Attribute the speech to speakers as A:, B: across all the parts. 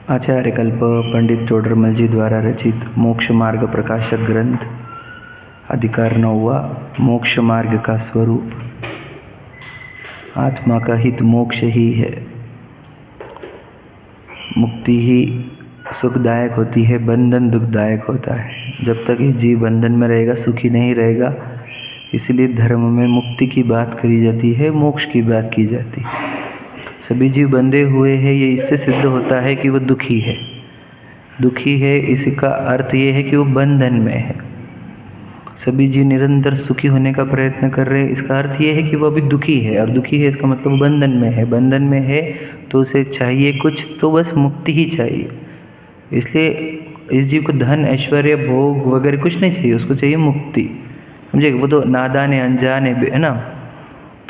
A: आचार्य कल्प पंडित टोडरमल जी द्वारा रचित मोक्ष मार्ग प्रकाशक ग्रंथ अधिकार 9वां मोक्ष मार्ग का स्वरूप। आत्मा का हित मोक्ष ही है। मुक्ति ही सुखदायक होती है, बंधन दुखदायक होता है। जब तक ये जीव बंधन में रहेगा सुखी नहीं रहेगा। इसलिए धर्म में मुक्ति की बात करी जाती है, मोक्ष की बात की जाती है। सभी जीव बंधे हुए हैं, ये इससे सिद्ध होता है कि वो दुखी है। दुखी है इसका अर्थ ये है कि वो बंधन में है। सभी जीव निरंतर सुखी होने का प्रयत्न कर रहे हैं, इसका अर्थ ये है कि वो अभी दुखी है। और दुखी है इसका मतलब बंधन में है। बंधन में है तो उसे चाहिए कुछ, तो बस मुक्ति ही चाहिए। इसलिए इस जीव को धन ऐश्वर्य भोग वगैरह कुछ नहीं चाहिए, उसको चाहिए मुक्ति। समझे? वो तो नादान है, अनजान है ना।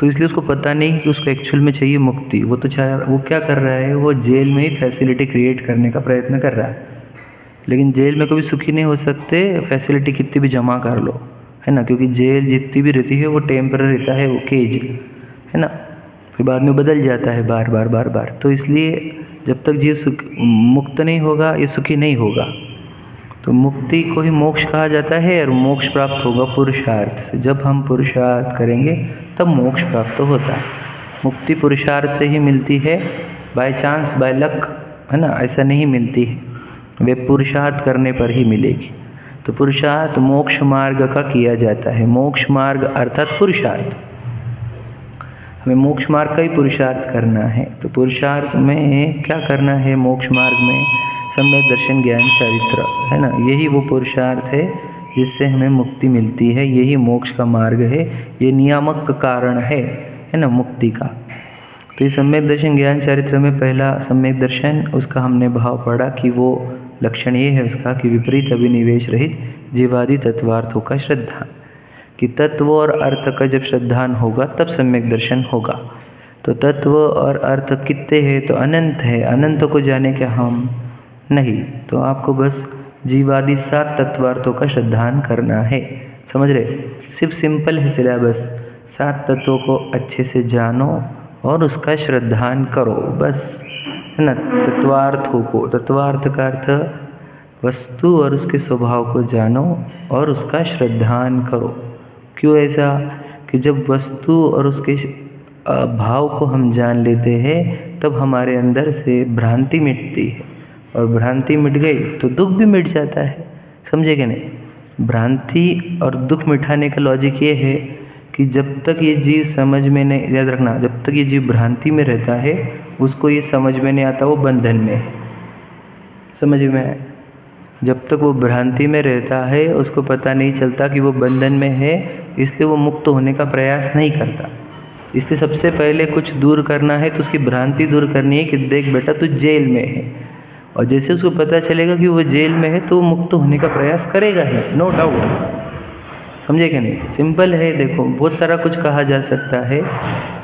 A: तो इसलिए उसको पता नहीं कि उसको एक्चुअल में चाहिए मुक्ति। वो तो वो क्या कर रहा है, वो जेल में ही फैसिलिटी क्रिएट करने का प्रयत्न कर रहा है। लेकिन जेल में कभी सुखी नहीं हो सकते, फैसिलिटी कितनी भी जमा कर लो, है ना। क्योंकि जेल जितनी भी रहती है वो टेम्पररी रहता है, वो केज है ना। फिर बाद में बदल जाता है बार बार। तो इसलिए जब तक जीव मुक्त नहीं होगा ये सुखी नहीं होगा। तो मुक्ति को ही मोक्ष कहा जाता है। और मोक्ष प्राप्त होगा पुरुषार्थ से। जब हम पुरुषार्थ करेंगे तब मोक्ष प्राप्त होता है। मुक्ति पुरुषार्थ से ही मिलती है, बाय चांस बाय लक, है ना, ऐसा नहीं मिलती है। वे पुरुषार्थ करने पर ही मिलेगी। तो पुरुषार्थ मोक्ष मार्ग का किया जाता है। मोक्ष मार्ग अर्थात पुरुषार्थ। हमें मोक्ष मार्ग का ही पुरुषार्थ करना है। तो पुरुषार्थ में क्या करना है? मोक्ष मार्ग में सम्यक दर्शन ज्ञान चरित्र, है ना, यही वो पुरुषार्थ है जिससे हमें मुक्ति मिलती है। यही मोक्ष का मार्ग है, ये नियामक कारण है ना मुक्ति का। तो इस सम्यक दर्शन ज्ञान चरित्र में पहला सम्यक दर्शन, उसका हमने भाव पढ़ा कि वो लक्षण ये है उसका कि विपरीत अभिनिवेश रहित जीवादि तत्वार्थों का श्रद्धा, कि तत्व और अर्थ का जब श्रद्धान होगा तब सम्यक दर्शन होगा। तो तत्व और अर्थ कितने हैं? तो अनंत है। अनंत को जाने क्या हम नहीं। तो आपको बस जीवादि 7 तत्वार्थों का श्रद्धान करना है। समझ रहे? सिर्फ सिंपल है सिलेबस। 7 तत्वों को अच्छे से जानो और उसका श्रद्धान करो, बस, है ना। तत्वार्थों को, तत्वार्थ का अर्थ वस्तु और उसके स्वभाव को जानो और उसका श्रद्धान करो। क्यों ऐसा? कि जब वस्तु और उसके भाव को हम जान लेते हैं तब हमारे अंदर से भ्रांति मिटती है। और भ्रांति मिट गई तो दुख भी मिट जाता है। समझे कि नहीं? भ्रांति और दुख मिटाने का लॉजिक ये है कि जब तक ये जीव समझ में नहीं, याद रखना, जब तक ये जीव भ्रांति में रहता है उसको ये समझ में नहीं आता वो बंधन में है। समझ में आया? जब तक वो भ्रांति में रहता है उसको पता नहीं चलता कि वो बंधन में है, इसलिए वो मुक्त होने का प्रयास नहीं करता। इसलिए सबसे पहले कुछ दूर करना है तो उसकी भ्रांति दूर करनी है कि देख बेटा तू जेल में है। और जैसे उसको पता चलेगा कि वो जेल में है तो वो मुक्त होने का प्रयास करेगा ही, नो डाउट। समझे कि नहीं? सिंपल है। देखो, बहुत सारा कुछ कहा जा सकता है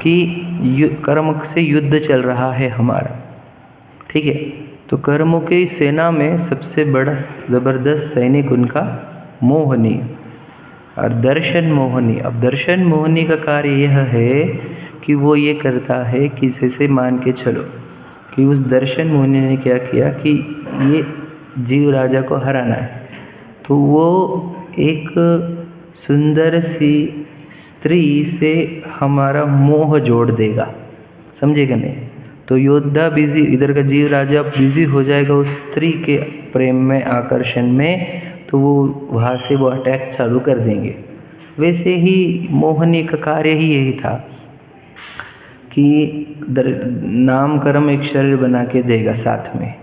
A: कि कर्म से युद्ध चल रहा है हमारा, ठीक है। तो कर्मों की सेना में सबसे बड़ा ज़बरदस्त सैनिक उनका मोहनी और दर्शन मोहनी। अब दर्शन मोहनी का कार्य यह है कि वो ये करता है कि जैसे मान के चलो कि उस दर्शन मोहनी ने क्या किया कि ये जीव राजा को हराना है, तो वो एक सुंदर सी स्त्री से हमारा मोह जोड़ देगा। समझे कि नहीं? तो योद्धा बिजी, इधर का जीव राजा बिजी हो जाएगा उस स्त्री के प्रेम में, आकर्षण में, तो वो वहाँ से वो अटैक चालू कर देंगे। वैसे ही मोहनी का कार्य ही यही था कि नाम कर्म एक शरीर बना के देगा साथ में,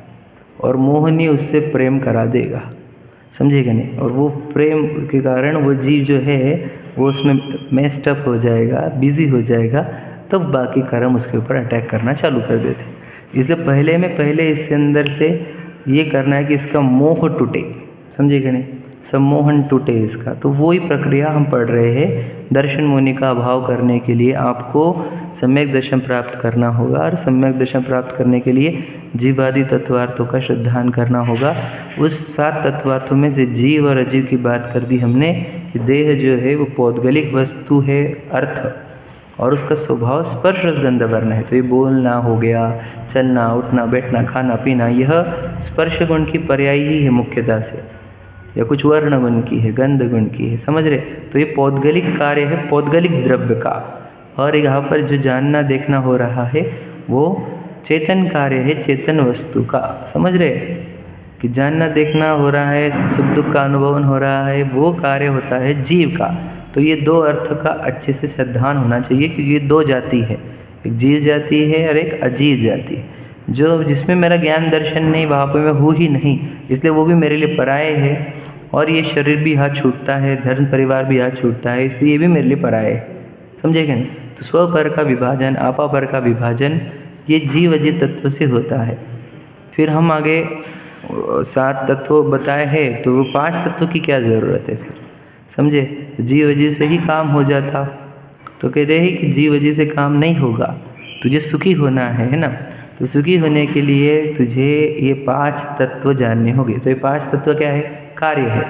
A: और मोहनी उससे प्रेम करा देगा। समझे कि नहीं? और वो प्रेम के कारण वो जीव जो है वो उसमें मेस्ड अप हो जाएगा, बिजी हो जाएगा, तब बाकी कर्म उसके ऊपर अटैक करना चालू कर देते। इसलिए पहले इसके अंदर से ये करना है कि इसका मोह टूटे। समझे कि नहीं? सम्मोहन टूटे इसका। तो वही प्रक्रिया हम पढ़ रहे हैं। दर्शन मुनि का अभाव करने के लिए आपको सम्यक दर्शन प्राप्त करना होगा, और सम्यक दर्शन प्राप्त करने के लिए जीवादि तत्वार्थों का श्रद्धान करना होगा। उस 7 तत्वार्थों में से जीव और अजीव की बात कर दी हमने कि देह जो है वो पौद्गलिक वस्तु है, अर्थ, और उसका स्वभाव स्पर्श रसगंध वर्ण है। तो ये बोलना हो गया, चलना, उठना, बैठना, खाना पीना, यह स्पर्श गुण की पर्यायी ही है मुख्यतः से, या कुछ वर्ण गुण की है, गंध गुण की है, समझ रहे। तो ये पौद्गलिक कार्य है पौद्गलिक द्रव्य का, और यहाँ पर जो जानना देखना हो रहा है वो चेतन कार्य है चेतन वस्तु का, समझ रहे। कि जानना देखना हो रहा है, सुख दुख का अनुभवन हो रहा है, वो कार्य होता है जीव का। तो ये दो अर्थ का अच्छे से श्रद्धान होना चाहिए, क्योंकि ये दो जाति है, एक जीव जाति है और एक अजीव जाति है। जो जिसमें मेरा ज्ञान दर्शन नहीं, वहाँ पर मैं हूँ ही नहीं, इसलिए वो भी मेरे लिए पराये है। और ये शरीर भी हाथ छूटता है, धर्म परिवार भी हाथ छूटता है, इसलिए ये भी मेरे लिए पराये है, समझे क्या नहीं। तो स्व पर का विभाजन, आपा पर का विभाजन ये जीव अजीव तत्व से होता है। फिर हम आगे 7 तत्व बताए हैं, तो वो 5 तत्व की क्या ज़रूरत है फिर, समझे। जीव अजीव से ही काम हो जाता। तो कहते हैं कि जीव अजीव से काम नहीं होगा, तुझे सुखी होना है ना। तो सुखी होने के लिए तुझे ये 5 तत्व जानने होंगे। तो ये 5 तत्व क्या है, कार्य है,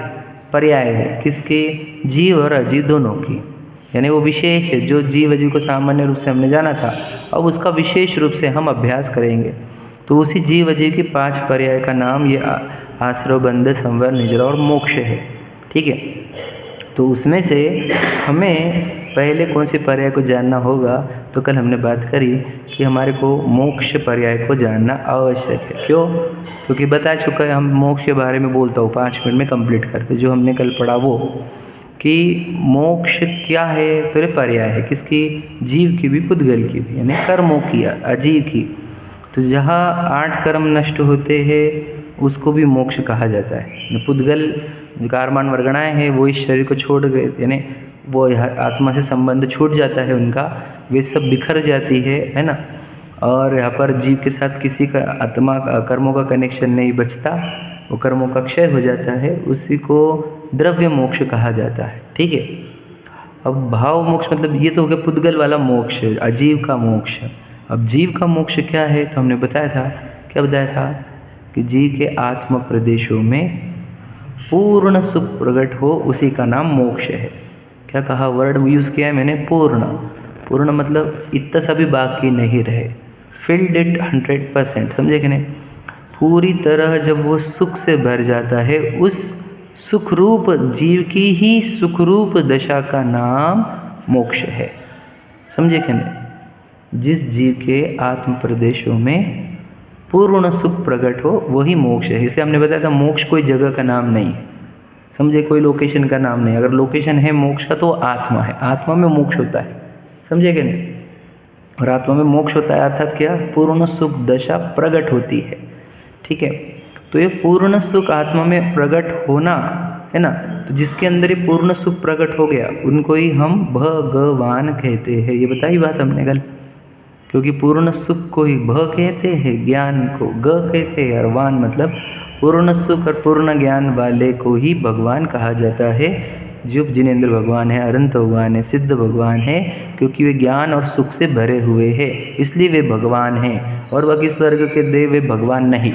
A: पर्याय है, किसके, जीव और अजीव दोनों की। यानी वो विशेष है, जो जीव अजीव को सामान्य रूप से हमने जाना था, अब उसका विशेष रूप से हम अभ्यास करेंगे। तो उसी जीव अजीव की 5 पर्याय का नाम ये आश्रव, बंध, संवर, निद्रा और मोक्ष है, ठीक है। तो उसमें से हमें पहले कौन से पर्याय को जानना होगा, तो कल हमने बात करी कि हमारे को मोक्ष पर्याय को जानना आवश्यक है। क्यों, क्योंकि बता चुका है, हम मोक्ष के बारे में बोलता हूँ 5 मिनट में कंप्लीट करते। जो हमने कल पढ़ा वो कि मोक्ष क्या है, तो ये पर्याय है किसकी, जीव की भी पुद्गल की भी, यानी कर्मों की, अजीव की। तो जहाँ 8 कर्म नष्ट होते हैं उसको भी मोक्ष कहा जाता है। पुद्गल जो कारमान वर्गणाएँ हैं वो इस शरीर को छोड़ गए, यानी वो आत्मा से संबंध छूट जाता है उनका, वे सब बिखर जाती है ना। और यहाँ पर जीव के साथ किसी का आत्मा कर्मों का कनेक्शन नहीं बचता, वो कर्मों का क्षय हो जाता है, उसी को द्रव्य मोक्ष कहा जाता है, ठीक है। अब भाव मोक्ष मतलब ये तो हो गया पुद्गल वाला मोक्ष, अजीव का मोक्ष। अब जीव का मोक्ष क्या है, तो हमने बताया था, क्या बताया था कि जीव के आत्म प्रदेशों में पूर्ण सुख प्रकट हो, उसी का नाम मोक्ष है। क्या कहा, वर्ड यूज़ किया है मैंने, पूर्ण। पूर्ण मतलब इतना सा भी बाकी नहीं रहे, फिल्ड इट 100%, समझे कि नहीं। पूरी तरह जब वो सुख से भर जाता है, उस सुखरूप जीव की ही सुखरूप दशा का नाम मोक्ष है, समझे कि नहीं। जिस जीव के आत्म प्रदेशों में पूर्ण सुख प्रकट हो वही मोक्ष है। इसलिए हमने बताया था मोक्ष कोई जगह का नाम नहीं है, समझे, कोई लोकेशन का नाम नहीं। अगर लोकेशन है मोक्ष का तो आत्मा है, आत्मा में मोक्ष होता है, समझे कि नहीं। और आत्मा में मोक्ष होता है अर्थात क्या, पूर्ण सुख दशा प्रकट होती है, ठीक है। तो ये पूर्ण सुख आत्मा में प्रकट होना है ना, तो जिसके अंदर ये पूर्ण सुख प्रकट हो गया उनको ही हम भगवान कहते हैं। ये बताई बात हमने कल, क्योंकि पूर्ण सुख को ही भ कहते हैं, ज्ञान को ग कहते हैं, और वान मतलब पूर्ण सुख और पूर्ण ज्ञान वाले को ही भगवान कहा जाता है। जो जिनेंद्र भगवान है, अनंत भगवान है, सिद्ध भगवान है, क्योंकि वे ज्ञान और सुख से भरे हुए हैं, इसलिए वे भगवान हैं। और बाकी स्वर्ग के देव वे भगवान नहीं,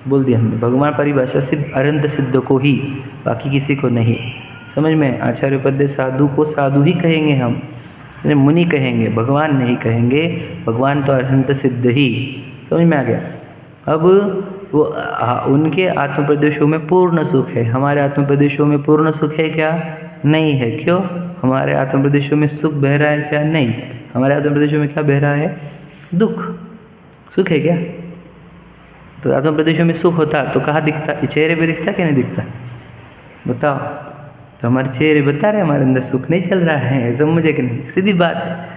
A: बोल दिया हमने। भगवान परिभाषा सिद्ध अनंत सिद्ध को ही, बाकी किसी को नहीं, समझ में। आचार्य पद साधु को साधु ही कहेंगे हम, मुनि कहेंगे, भगवान नहीं कहेंगे। भगवान तो अनंत सिद्ध ही, समझ में आ गया। अब वो उनके आत्म प्रदेशों में पूर्ण सुख है, हमारे आत्म प्रदेशों में पूर्ण सुख है क्या, नहीं है। क्यों, हमारे आत्म प्रदेशों में सुख बह रहा है क्या, नहीं। हमारे आत्म प्रदेशों में क्या बह रहा है, दुख। सुख है क्या, तो आत्म प्रदेशों में सुख होता तो कहाँ दिखता, चेहरे पे दिखता क्या नहीं दिखता, बताओ। तो हमारे चेहरे बता रहे हमारे अंदर सुख नहीं चल रहा है, समझे कि नहीं, सीधी बात है।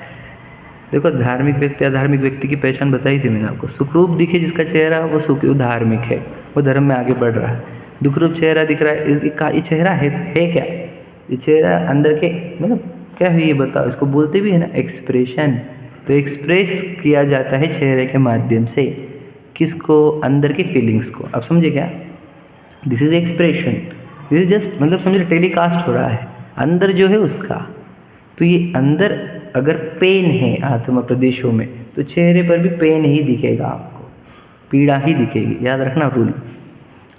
A: देखो धार्मिक व्यक्ति अधार्मिक व्यक्ति की पहचान बताई थी मैंने आपको। सुखरूप दिखे जिसका चेहरा वो सुख, वो धार्मिक है, वो धर्म में आगे बढ़ रहा है। दुखरूप चेहरा दिख रहा है, ये चेहरा है क्या, ये चेहरा अंदर के मतलब क्या है ये बताओ। इसको बोलते भी है ना एक्सप्रेशन, तो एक्सप्रेस किया जाता है चेहरे के माध्यम से, किसको, अंदर की फीलिंग्स को। अब समझे क्या, this is expression, this is just मतलब समझे टेलीकास्ट हो रहा है अंदर जो है उसका। तो ये अंदर अगर पेन है आत्मा प्रदेशों में, तो चेहरे पर भी पेन ही दिखेगा आपको, पीड़ा ही दिखेगी, याद रखना रूल।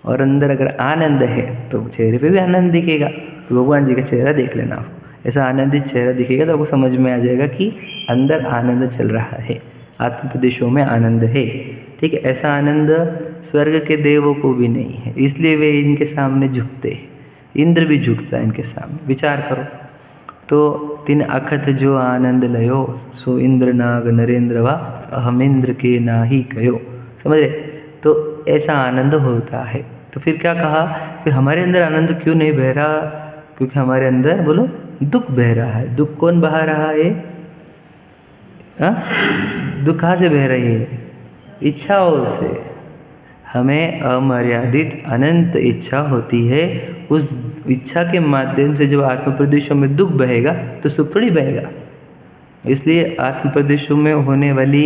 A: और अंदर अगर आनंद है तो चेहरे पे भी आनंद दिखेगा। तो भगवान जी का चेहरा देख लेना आपको, ऐसा आनंदित चेहरा दिखेगा तो आपको समझ में आ जाएगा कि अंदर आनंद चल रहा है, आत्म प्रदेशों में आनंद है। ठीक है, ऐसा आनंद स्वर्ग के देवों को भी नहीं है, इसलिए वे इनके सामने झुकते हैं। इंद्र भी झुकता है इनके सामने, विचार करो। तो तीन अखत जो आनंद लयो, सो इंद्र नाग नरेंद्र वा अहम इंद्र के नाही कयो। समझ रहे? तो ऐसा आनंद होता है। तो फिर क्या कहा, फिर हमारे अंदर आनंद क्यों नहीं बह रहा? क्योंकि हमारे अंदर बोलो दुख बह रहा है। दुख कौन बहा रहा है? दुख कहाँ से बह रही है? इच्छाओं से। हमें अमर्यादित अनंत इच्छा होती है, उस इच्छा के माध्यम से जब आत्म प्रदेशों में दुख बहेगा तो सुख थोड़ी बहेगा। इसलिए आत्म प्रदेशों में होने वाली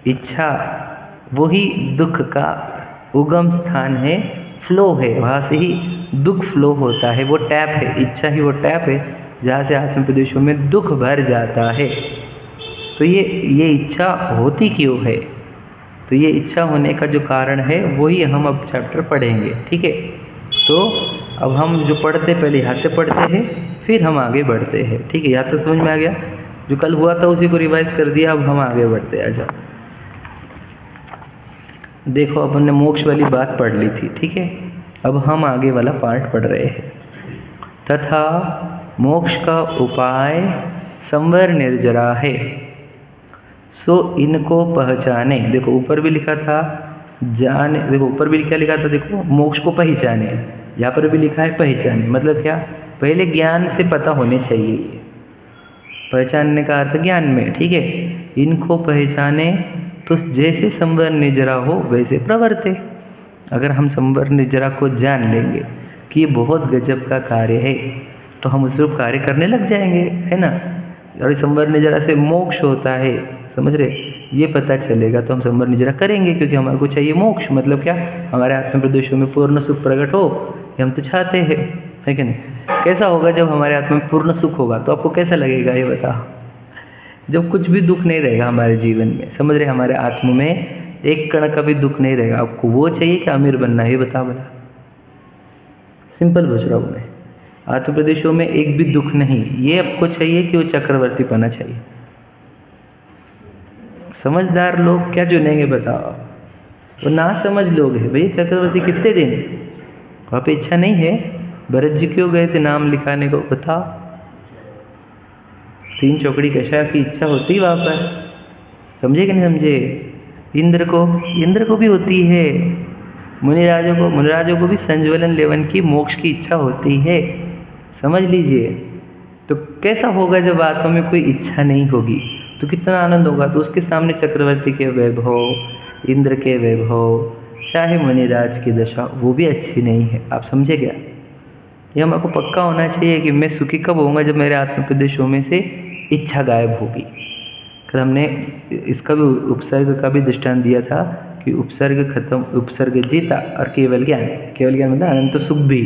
A: इच्छा वही दुख का उगम स्थान है, फ्लो है, वहाँ से ही दुख फ्लो होता है। वो टैप है, इच्छा ही वो टैप है जहाँ से आत्म प्रदेशों में दुख भर जाता है। तो ये इच्छा होती क्यों है? तो ये इच्छा होने का जो कारण है वही हम अब चैप्टर पढ़ेंगे। ठीक है, तो अब हम जो पढ़ते पहले यहाँ से पढ़ते हैं, फिर हम आगे बढ़ते हैं। ठीक है, यहाँ तो समझ में आ गया? जो कल हुआ था उसी को रिवाइज कर दिया, अब हम आगे बढ़ते हैं। अच्छा देखो, अपन ने मोक्ष वाली बात पढ़ ली थी। ठीक है, अब हम आगे वाला पार्ट पढ़ रहे हैं। तथा मोक्ष का उपाय संवर निर्जरा है, सो इनको पहचाने। देखो ऊपर भी लिखा था जाने, देखो ऊपर भी क्या लिखा था, देखो मोक्ष को पहचाने, यहाँ पर भी लिखा है पहचाने। मतलब क्या? पहले ज्ञान से पता होने चाहिए। पहचानने का अर्थ ज्ञान में। ठीक है, इनको पहचाने तो जैसे संवर निर्जरा हो वैसे प्रवर्ते। अगर हम संवर निर्जरा को जान लेंगे कि ये बहुत गजब का कार्य है, तो हम उस रूप कार्य करने लग जाएंगे, है ना। और संवर निर्जरा से मोक्ष होता है, समझ रहे? ये पता चलेगा तो हम संवर निर्जरा करेंगे, क्योंकि हमारे को चाहिए मोक्ष। मतलब क्या? हमारे आत्म प्रदेशों में पूर्ण सुख प्रकट हो, ये हम तो चाहते हैं, है कि नहीं? कैसा होगा जब हमारे आत्मा में पूर्ण सुख होगा? तो आपको कैसा लगेगा ये बताओ? जब कुछ भी दुख नहीं रहेगा हमारे जीवन में, समझ रहे? हमारे आत्मा में एक कण का भी दुख नहीं रहेगा। आपको वो चाहिए कि अमीर बनना, ये बता बता, सिंपल पूछ रहा हूँ मैं। आत्म प्रदेशों में एक भी दुख नहीं, ये आपको चाहिए कि वो चक्रवर्ती पना चाहिए। समझदार लोग क्या चुनेंगे बताओ? वो ना समझ लोग हैं भाई। चक्रवर्ती कितने दिन वहाँ पे इच्छा नहीं है? भरत जी क्यों गए थे नाम लिखाने को बताओ? 3 चौकड़ी कशा की इच्छा होती वहाँ पर, समझे कि नहीं समझे? इंद्र को भी होती है, मुनिराजों को भी संज्वलन लेवन की मोक्ष की इच्छा होती है, समझ लीजिए। तो कैसा होगा जब आत्मा में कोई इच्छा नहीं होगी? तो कितना आनंद होगा। तो उसके सामने चक्रवर्ती के वैभव, इंद्र के वैभव, चाहे मुनिराज की दशा, वो भी अच्छी नहीं है। आप समझे क्या? ये हमको पक्का होना चाहिए कि मैं सुखी कब होऊंगा? जब मेरे आत्म प्रदेशों में से इच्छा गायब होगी। कल हमने इसका भी उपसर्ग का भी दृष्टांत दिया था कि उपसर्ग खत्म, उपसर्ग जीता और केवल ज्ञान। केवल ज्ञान मतलब अनंत सुख भी,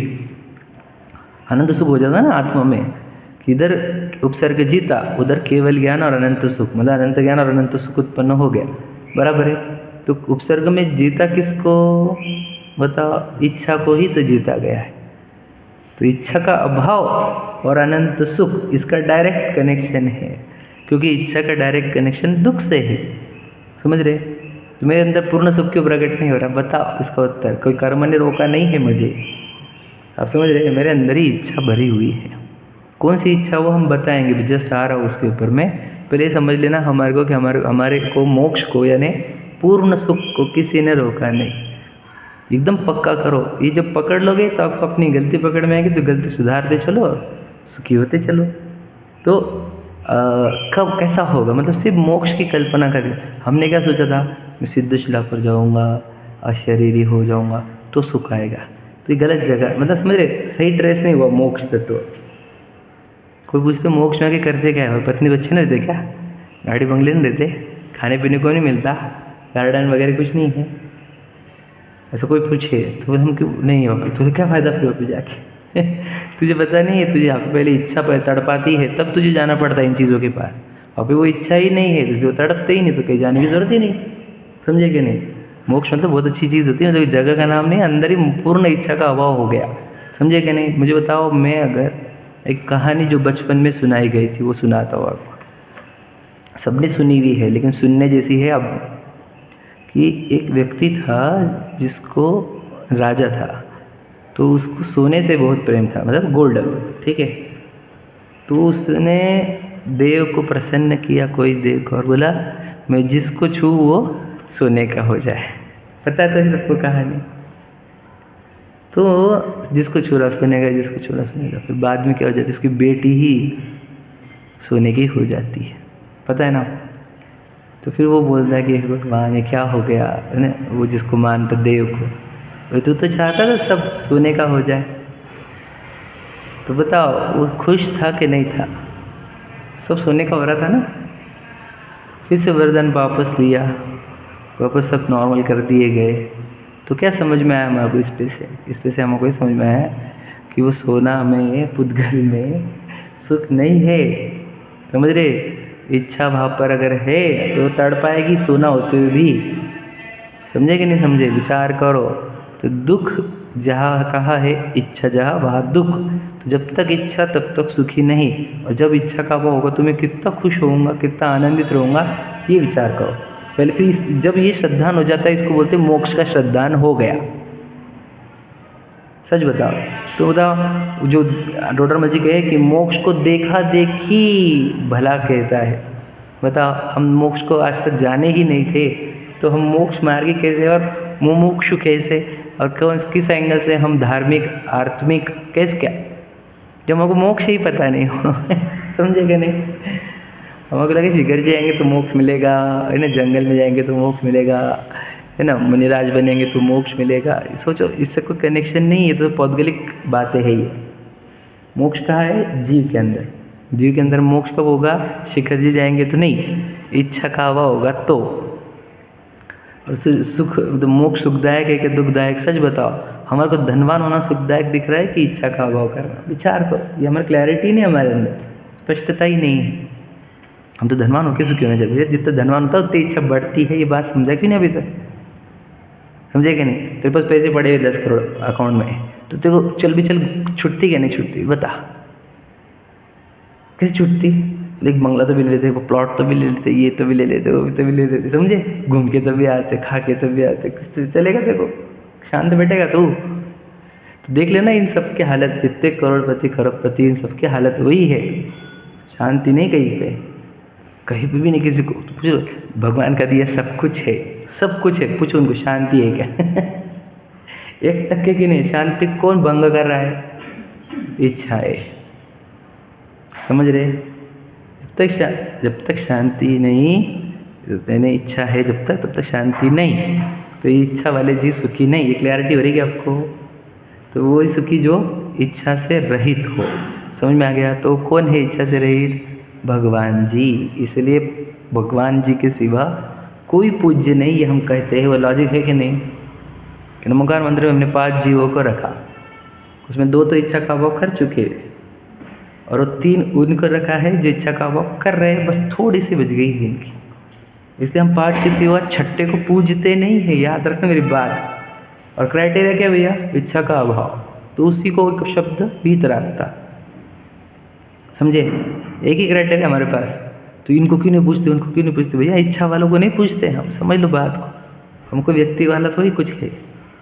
A: अनंत सुख हो जाता है ना आत्मा में। इधर उपसर्ग जीता, उधर केवल ज्ञान और अनंत सुख, मतलब अनंत ज्ञान और अनंत सुख उत्पन्न हो गया, बराबर है। तो उपसर्ग में जीता किसको बताओ? इच्छा को ही तो जीता गया है। तो इच्छा का अभाव और अनंत सुख, इसका डायरेक्ट कनेक्शन है, क्योंकि इच्छा का डायरेक्ट कनेक्शन दुख से है, समझ रहे? तो मेरे अंदर पूर्ण सुख क्यों प्रकट नहीं हो रहा? बताओ इसका उत्तर। कोई कर्म ने रोका नहीं है मुझे, आप समझ रहे? मेरे अंदर ही इच्छा भरी हुई है। कौन सी इच्छा वो हम बताएंगे, जस्ट आ रहा हूँ उसके ऊपर में। पहले समझ लेना हमारे को कि हमारे को मोक्ष को यानी पूर्ण सुख को किसी ने रोका नहीं। एकदम पक्का करो। ये जब पकड़ लोगे तो आपको अपनी गलती पकड़ में आएगी, तो गलती सुधारते चलो, सुखी होते चलो। तो कब कैसा होगा? मतलब सिर्फ मोक्ष की कल्पना करके हमने क्या सोचा था, मैं सिद्धशिला पर जाऊंगा, अशरीरी हो जाऊंगा तो सुख आएगा। तो ये गलत जगह, मतलब समझ रहे? सही ट्रेस नहीं हुआ मोक्ष तत्व। कोई पूछते मोक्ष में आके करते क्या है? पत्नी बच्चे नहीं देते क्या? गाड़ी बंगले नहीं देते? खाने पीने को नहीं मिलता? गार्डन वगैरह कुछ नहीं है? ऐसा कोई पूछे तो हम क्यों नहीं है वहाँ पे? तुझे क्या फ़ायदा फिर वहाँ पे जाके? तुझे पता नहीं है, तुझे यहाँ पे पहले इच्छा तड़पाती है, तब तुझे जाना पड़ता है इन चीज़ों के पास। वहाँ पे वो इच्छा ही नहीं है तो तड़पते ही नहीं, तो कहीं जाने की जरूरत ही नहीं, समझे कि नहीं? मोक्ष मतलब बहुत अच्छी चीज़ होती है, मतलब जगह का नाम नहीं, अंदर ही पूर्ण इच्छा का अभाव हो गया, समझे कि नहीं? मुझे बताओ, मैं अगर एक कहानी जो बचपन में सुनाई गई थी वो सुनाता हूँ आपको। सबने सुनी हुई है लेकिन सुनने जैसी है अब, कि एक व्यक्ति था जिसको राजा था, तो उसको सोने से बहुत प्रेम था, मतलब गोल्ड, ठीक है। तो उसने देव को प्रसन्न किया, कोई देव को, और बोला मैं जिसको छू वो सोने का हो जाए। पता तो है सबको कहानी। तो जिसको छुरा सोने का, जिसको छुरा सोने का, फिर बाद में क्या हो जाता है, उसकी बेटी ही सोने की हो जाती है, पता है ना। तो फिर वो बोलता है कि हे भगवान ये क्या हो गया, है ना, वो जिसको मानता देव को, वो तो चाहता था सब सोने का हो जाए। तो बताओ वो खुश था कि नहीं था, सब सोने का हो रहा था ना। फिर से वरदान वापस लिया, वापस सब नॉर्मल कर दिए गए। तो क्या समझ में आया हमारे को इस पे से हमको ये समझ में आया कि वो सोना में, पुद्गल में सुख नहीं है, समझ रहे। इच्छा भाव पर अगर है तो तड़पाएगी सोना होते हुए भी, समझे कि नहीं समझे, विचार करो। तो दुख जहाँ कहाँ है, इच्छा जहाँ वहाँ दुख। तो जब तक इच्छा तब तक सुखी नहीं, और जब इच्छा का वो होगा तो मैं कितना खुश होऊंगा, कितना आनंदित रहूँगा, ये विचार करो पहले। फिर जब ये श्रद्धान हो जाता है, इसको बोलते हैं मोक्ष का श्रद्धान हो गया। सच बताओ तो बताओ, जो डोडरमल जी कहे कि मोक्ष को देखा देखी भला कहता है। बताओ हम मोक्ष को आज तक जाने ही नहीं थे, तो हम मोक्ष मार्गी कैसे और मुमुक्षु कैसे, और कौन किस एंगल से हम धार्मिक आत्मिक कैसे, क्या जब हमको मोक्ष ही पता नहीं हो समझेगा नहीं। हमको लगे शिखर जाएंगे तो मोक्ष मिलेगा, है ना, जंगल में जाएंगे तो मोक्ष मिलेगा, है ना, मुनिराज बनेंगे तो मोक्ष मिलेगा। सोचो इससे कोई कनेक्शन नहीं है, तो पौद्गलिक बातें है ये। मोक्ष कहाँ है, जीव के अंदर। जीव के अंदर मोक्ष कब होगा, शिखर जी जाएंगे तो नहीं, इच्छा का हवा होगा तो। और सुख तो मोक्ष सुखदायक है कि दुखदायक, सच बताओ। हमारे को धनवान होना सुखदायक दिख रहा है कि इच्छा का अभाव करना, विचार करो। ये हमारी क्लैरिटी नहीं, हमारे अंदर स्पष्टता ही नहीं है। हम तो धनवान होकर सुखी होना चाहिए, जितना धनवान होता है उतनी इच्छा बढ़ती है। ये बात समझा क्यों नहीं अभी तक, समझे कि नहीं। तेरे पास पैसे पड़े हुए 10 करोड़ अकाउंट में, तो तेरे को चल भी चल छुट्टी क्या नहीं छुट्टी, बता कैसे छुट्टी। एक बंगला तो भी ले लेते, प्लॉट तो भी ले लेते, ये तो भी ले लेते, वो तो भी ले लेते, समझे। घूम के तो भी आते, खा के तो भी आते, कुछ तो चलेगा देखो, शांत बैठेगा तू। तो देख लेना इन सब की हालत, जितने करोड़पति खरबपति इन सब की हालत वही है, शांति नहीं कहीं पे, कहीं पे भी नहीं किसी को। तो पूछो भगवान का दिया सब कुछ है, सब कुछ है, पूछो उनको शांति है क्या 1% की नहीं। शांति कौन भंग कर रहा है, इच्छा है, समझ रहे। जब तक शांति नहीं, यानी इच्छा है जब तक, तब तक शांति नहीं। तो इच्छा वाले जीव सुखी नहीं, ये क्लैरिटी हो रही है आपको। तो वो सुखी जो इच्छा से रहित हो, समझ में आ गया। तो कौन है इच्छा से रहित, भगवान जी। इसलिए भगवान जी के सिवा कोई पूज्य नहीं, ये हम कहते हैं। वो लॉजिक है कि नहीं, कि नमोकार मंदिर में हमने 5 जीवों को रखा, उसमें 2 तो इच्छा का अभाव कर चुके, और 3 उनको रखा है जो इच्छा का अभाव कर रहे हैं, बस थोड़ी सी बच गई जिनकी। इसलिए हम 5 के सिवा छठे को पूजते नहीं है, याद रखना मेरी बात। और क्राइटेरिया क्या भैया, इच्छा का अभाव, तो उसी को एक शब्द भीतर आता, समझे। एक ही क्राइटेरिया हमारे पास। तो इनको क्यों नहीं पूछते, उनको क्यों नहीं पूछते, भैया इच्छा वालों को नहीं पूछते हम, समझ लो बात को। हमको व्यक्ति वाला थोड़ी कुछ है,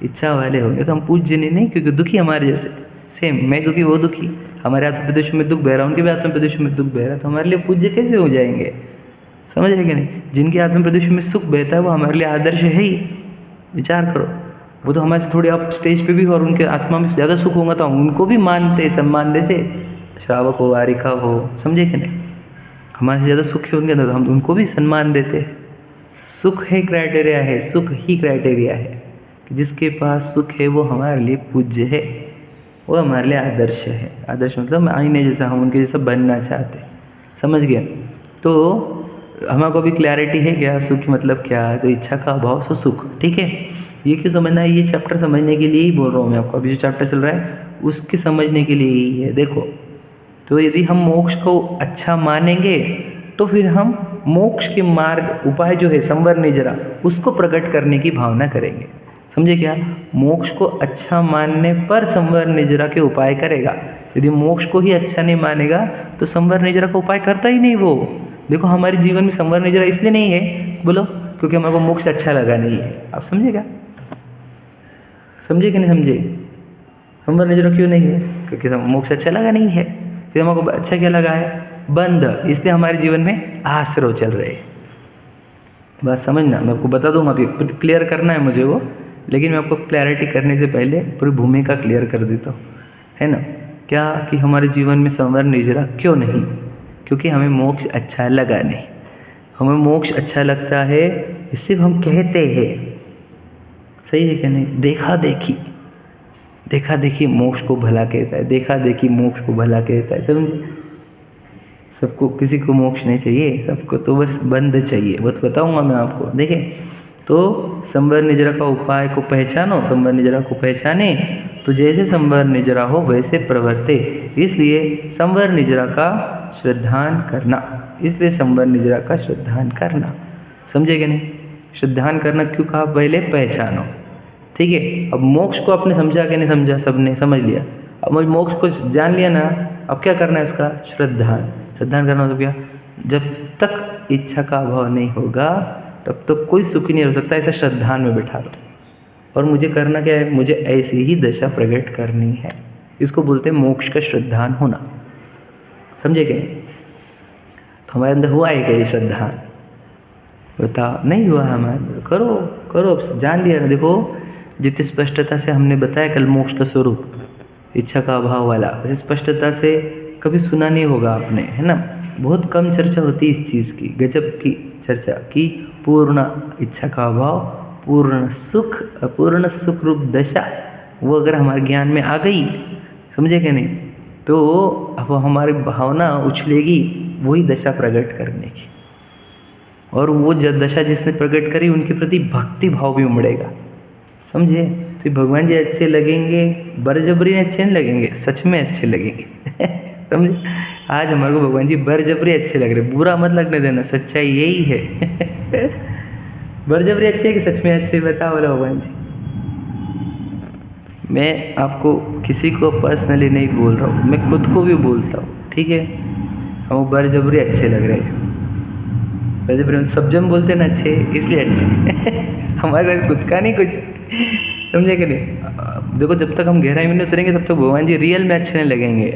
A: इच्छा वाले होंगे तो हम पूज्य नहीं, क्योंकि दुखी हमारे जैसे, सेम मैं दुखी वो दुखी, हमारे आत्म प्रदेश में दुख बह रहा, उनके भी आत्म प्रदेश में दुख बह रहा, तो हमारे लिए पूज्य कैसे हो जाएंगे, समझ रहे कि नहीं। जिनके आत्म प्रदेश में सुख बहता है वो हमारे लिए आदर्श है ही, विचार करो। वो तो हमारे थोड़ी अप स्टेज पे भी, और उनके आत्मा में ज़्यादा सुख होगा तो हम उनको भी मानते, सम्मान देते, श्रावक हो, वारिका हो, समझे कि नहीं। हमारे से ज़्यादा सुख है उनके अंदर, तो हम उनको भी सम्मान देते। सुख है क्राइटेरिया है, सुख ही क्राइटेरिया है, कि जिसके पास सुख है वो हमारे लिए पूज्य है, वो हमारे लिए आदर्श है। आदर्श मतलब आईने जैसा, हम उनके जैसा बनना चाहते, समझ गया। तो हमारे भी क्लैरिटी है क्या, सुख मतलब क्या है, तो इच्छा का अभाव सो सुख, ठीक है। ये क्यों समझना है, ये चैप्टर समझने के लिए ही बोल रहा हूँ मैं आपको। अभी जो चैप्टर चल रहा है उसके समझने के लिए ही है। देखो, तो यदि हम मोक्ष को अच्छा मानेंगे तो फिर हम मोक्ष के मार्ग उपाय जो है संवर निजरा, उसको प्रकट करने की भावना करेंगे, समझे क्या। मोक्ष को अच्छा मानने पर संवर निजरा के उपाय करेगा। यदि मोक्ष को ही अच्छा नहीं मानेगा तो संवर निजरा का उपाय करता ही नहीं वो। देखो हमारे जीवन में संवर निजरा इसलिए नहीं है, बोलो, क्योंकि हमारे को मोक्ष अच्छा लगा नहीं है। आप समझे क्या? समझे कि नहीं समझे? संवर निजरा क्यों नहीं है? क्योंकि मोक्ष अच्छा लगा नहीं है। फिर हमको अच्छा क्या लगा है? बंध, इसलिए हमारे जीवन में आश्रव चल रहे हैं। बात समझना, मैं आपको बता दूंगा, अभी क्लियर करना है मुझे वो, लेकिन मैं आपको क्लैरिटी करने से पहले पूरी भूमिका क्लियर कर देता हूँ, है ना? क्या कि हमारे जीवन में संवर निजरा क्यों नहीं? क्योंकि हमें मोक्ष अच्छा लगा नहीं। हमें मोक्ष अच्छा लगता है सिर्फ हम कहते हैं, सही है क्या नहीं? देखा देखी मोक्ष को भला कहता है, देखा देखी मोक्ष को भला कहता है, समझे? सबको, किसी को मोक्ष नहीं चाहिए, सबको तो बस बंध चाहिए। बस बताऊंगा मैं आपको, देखें। तो संवर निजरा का उपाय को पहचानो, संवर निजरा को पहचाने तो जैसे संवर निजरा हो वैसे प्रवर्ते। इसलिए संवर निजरा का श्रद्धान करना, इसलिए संवर निजरा का श्रद्धान करना, समझे कि नहीं? श्रद्धान करना क्यों कहा? पहले पहचानो, ठीक है? अब मोक्ष को आपने समझा कि नहीं समझा? सबने समझ लिया। अब मोक्ष को जान लिया ना, अब क्या करना है उसका? श्रद्धान। श्रद्धान करना तो क्या? जब तक इच्छा का अभाव नहीं होगा तब तक कोई सुखी नहीं हो सकता, ऐसा श्रद्धान में बैठा लो। और मुझे करना क्या है? मुझे ऐसी ही दशा प्रकट करनी है। इसको बोलते हैं मोक्ष का श्रद्धान होना, समझे क्या? तो हमारे अंदर हुआ है क्या ये श्रद्धान? बताओ, नहीं हुआ हमारे? करो करो, जान लिया ना। देखो जितनी स्पष्टता से हमने बताया कल मोक्ष का स्वरूप, इच्छा का अभाव वाला, ऐसी स्पष्टता से कभी सुना नहीं होगा आपने, है ना? बहुत कम चर्चा होती है इस चीज़ की, गजब की चर्चा की। पूर्ण इच्छा का अभाव, पूर्ण सुख रूप दशा, वो अगर हमारे ज्ञान में आ गई, समझे क्या नहीं, तो अब हमारी भावना उछलेगी वही दशा प्रकट करने की। और वो दशा जिसने प्रकट करी उनके प्रति भक्ति भाव भी उमड़ेगा, समझे? तो भगवान जी अच्छे लगेंगे, बरजबरी अच्छे नहीं लगेंगे, सच में अच्छे लगेंगे। समझे? आज हमारे को भगवान जी बरजबरी अच्छे लग रहे, बुरा मत लगने देना, सच्चाई यही है। बरजबरी अच्छे है कि सच में अच्छे? बताओ बोला भगवान जी। मैं आपको किसी को पर्सनली नहीं बोल रहा हूँ, मैं खुद को भी बोलता हूँ, ठीक है? हम बरजबरी अच्छे लग रहे हैं। बरजबरी सब जन बोलते ना अच्छे, इसलिए अच्छे। हमारे पास खुद का नहीं कुछ, समझे कि नहीं? देखो जब तक हम गहराई में नहीं उतरेंगे तब तक भगवान जी रियल में अच्छे नहीं लगेंगे।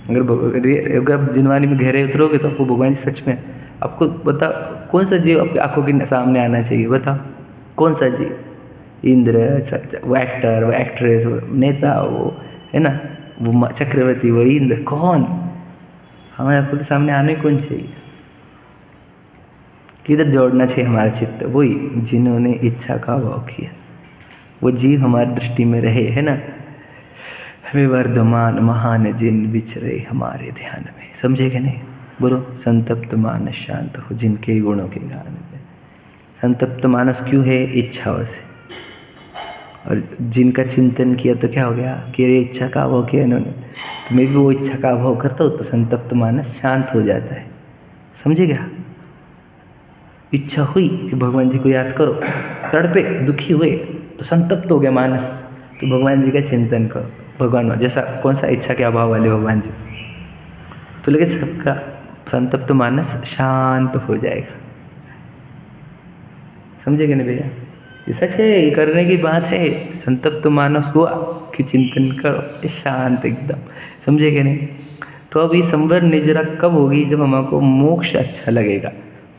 A: अगर आप जिनवानी में गहरे उतरोगे तो आपको भगवान जी सच में, आपको बता कौन सा जीव आपकी आंखों के सामने आना चाहिए? बता कौन सा जीव? इंद्र, वो एक्टर, वो एक्ट्रेस, वो नेता, वो है ना, वो चक्रवर्ती, वो इंद्र, कौन हमारे आंखों के सामने आने कौन चाहिए? किधर जोड़ना चाहिए हमारा चित्त? वही जिन्होंने इच्छा का अभाव किया, वो जीव हमारी दृष्टि में रहे, है ना? विवर्धमान महान जिन विचरे हमारे ध्यान में, समझे कि नहीं? बोलो, संतप्त मानस शांत हो जिनके गुणों के गान में। संतप्त मानस क्यों है? इच्छाओं से। और जिनका चिंतन किया तो क्या हो गया कि अरे इच्छा का अभाव किया इन्होंने, तो मैं भी वो इच्छा का अभाव करता हूँ, तो संतप्त मानस शांत हो जाता है, समझे क्या? इच्छा हुई कि भगवान जी को याद करो, तड़पे, दुखी हुए, तो संतप्त हो गया मानस, तो भगवान जी का चिंतन करो। भगवान जैसा कौन सा? इच्छा के अभाव वाले भगवान जी। तो लेकिन सबका संतप्त मानस शांत हो जाएगा, समझे कि नहीं भैया? ये सच है, ये करने की बात है। संतप्त मानस हुआ कि चिंतन करो, शांत एकदम, समझे कि नहीं? तो अब ये संवर निजरा कब होगी? जब हमको मोक्ष अच्छा लगेगा।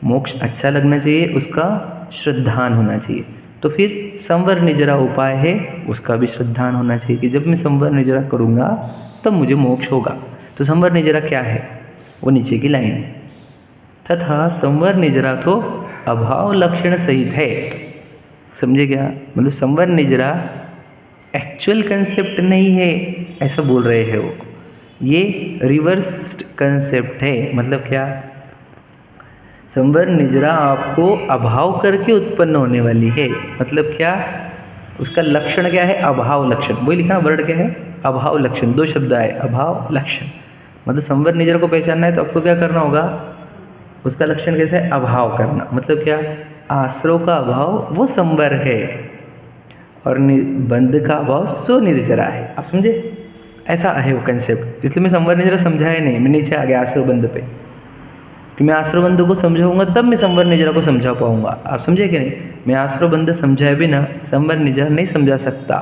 A: मोक्ष अच्छा लगना चाहिए, उसका श्रद्धान होना चाहिए। तो फिर संवर निजरा उपाय है, उसका भी श्रद्धान होना चाहिए कि जब मैं संवर निजरा करूँगा तब मुझे मोक्ष होगा। तो संवर निजरा क्या है? वो नीचे की लाइन है, तथा संवर निजरा तो अभाव लक्षण सहित है, समझे क्या? मतलब संवर निजरा एक्चुअल कंसेप्ट नहीं है ऐसा बोल रहे हैं वो, ये रिवर्स्ड कंसेप्ट है। मतलब क्या? संवर निजरा आपको अभाव करके उत्पन्न होने वाली है। मतलब क्या? उसका लक्षण क्या है? अभाव लक्षण। वही लिखा वर्ड क्या है? अभाव लक्षण। दो शब्द आए, अभाव लक्षण। मतलब संवर निजरा को पहचानना है तो आपको क्या करना होगा? उसका लक्षण कैसे है? अभाव करना। मतलब क्या? आश्रव का अभाव वो संवर है और बंध का अभाव सो निर्जरा है। आप समझे? ऐसा है वो कंसेप्ट। इसलिए मैं संवर निजरा समझाया नहीं, मैं नीचे आ गया आश्रव बंध पे। कि मैं आश्रवबंध को समझाऊंगा तब मैं संवर निजरा को समझा पाऊंगा। आप समझे कि नहीं? मैं आश्रवबंध समझाए बिना संवर निजरा नहीं समझा सकता।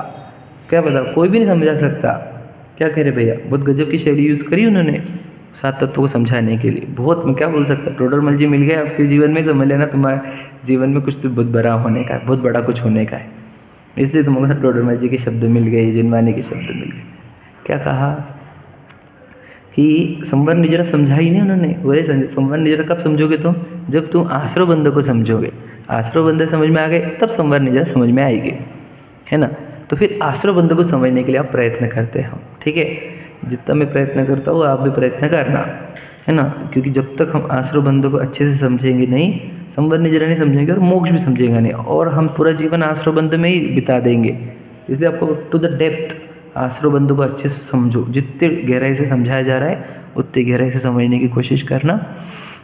A: क्या पता, कोई भी नहीं समझा सकता। क्या कह रहे भैया, बहुत गजब की शैली यूज़ करी उन्होंने सात तत्वों को समझाने के लिए। बहुत, मैं क्या बोल सकता, टोडरमल जी मिल गए आपके जीवन में, समझ लेना तुम्हारे जीवन में कुछ तो बहुत बड़ा होने का है, बहुत बड़ा कुछ होने का है। इसलिए तुमको टोडरमल जी के शब्द मिल गए, जिनवानी के शब्द मिल गए। क्या कहा कि संवर निजरा समझा ही नहीं उन्होंने। वही संवर निजरा कब समझोगे तुम? जब तुम आश्रवबंध को समझोगे। आश्रवबंध समझ में आ गए तब संवर निजरा समझ में आएगी, है ना। तो फिर आश्रवबंध को समझने के लिए आप प्रयत्न करते हो, ठीक है। जितना मैं प्रयत्न करता हूँ आप भी प्रयत्न करना, है ना। क्योंकि जब तक हम आश्रवबंध को अच्छे से समझेंगे नहीं, संवर निजरा नहीं समझेंगे और मोक्ष भी समझेंगे नहीं, और हम पूरा जीवन आश्रवबंध में ही बिता देंगे। इसलिए आपको टू द डेप्थ आश्रवबंध को अच्छे से समझो। जितने गहराई से समझाया जा रहा है उतनी गहराई से समझने की कोशिश करना।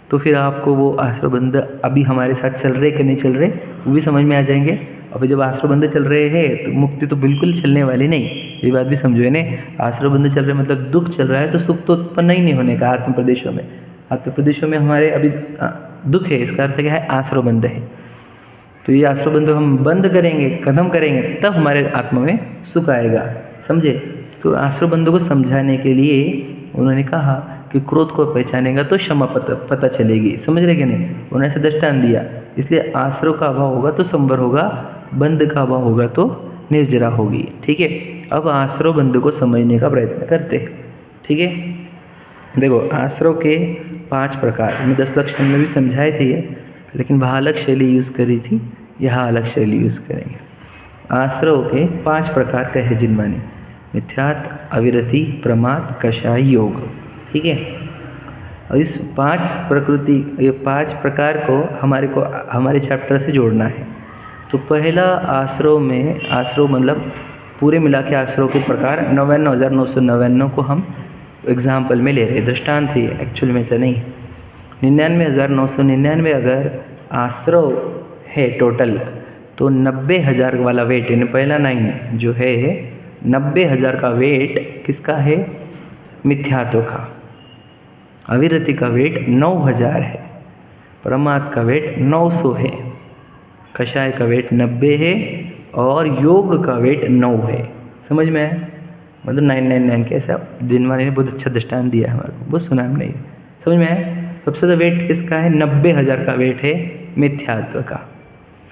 A: तो फिर आपको वो आश्रवबंध अभी हमारे साथ चल रहे कि नहीं चल रहे वो भी समझ में आ जाएंगे। अभी जब आश्रवबंध चल रहे हैं तो मुक्ति तो बिल्कुल चलने वाली नहीं, ये बात भी समझो ने। आश्रवबंध चल रहे मतलब दुख चल रहा है, तो सुख तो उत्पन्न ही नहीं होने का आत्म प्रदेशों में। आत्म प्रदेशों में हमारे अभी दुख है, इसका अर्थ क्या है? आश्रवबंध है। तो ये आश्रवबंध हम बंद करेंगे, खत्म करेंगे, तब हमारे आत्मा में सुख आएगा, समझे। तो आश्रवबंध को समझाने के लिए उन्होंने कहा कि क्रोध को पहचानेगा तो क्षमा पता चलेगी, समझ रहे कि नहीं। उन्होंने ऐसे दृष्टांत दिया। इसलिए आश्रव का अभाव होगा तो संवर होगा, बंध का अभाव होगा तो निर्जरा होगी, ठीक है। अब आश्रव बंध को समझने का प्रयत्न करते हैं, ठीक है। देखो, आश्रव के 5 प्रकार मैं 10 लक्षण में भी समझाए थे ये, लेकिन वहाँ अलग शैली यूज़ करी थी, यहाँ अलग शैली यूज़ करेंगे। आश्रव के 5 प्रकार का है जिनमानी: मिथ्यात्व, अविरति, प्रमाद, कषाय, योग, ठीक है। और इस 5 प्रकृति, ये 5 प्रकार को हमारे चैप्टर से जोड़ना है। तो पहला आश्रव में, आश्रव मतलब पूरे मिला के आश्रव के प्रकार 99,999 को हम एग्जाम्पल में ले रहे हैं, दृष्टांत ही एक्चुअल में से नहीं। 99,999 अगर आश्रव है टोटल, तो 90,000 वाला वेट, यानी पहला 9 जो है 90,000 का वेट किसका है? मिथ्यात्व का। अविरति का वेट 9,000 है, प्रमाद का वेट 900 है, कषाय का वेट 90 है, और योग का वेट 9 है। समझ में आया? मतलब 999 कैसा, जिनवानी ने बहुत अच्छा दृष्टांत दिया है हमारे को, बहुत सुना हमने। समझ में आया? सबसे ज़्यादा वेट किसका है? 90,000 का वेट है मिथ्यात्व का।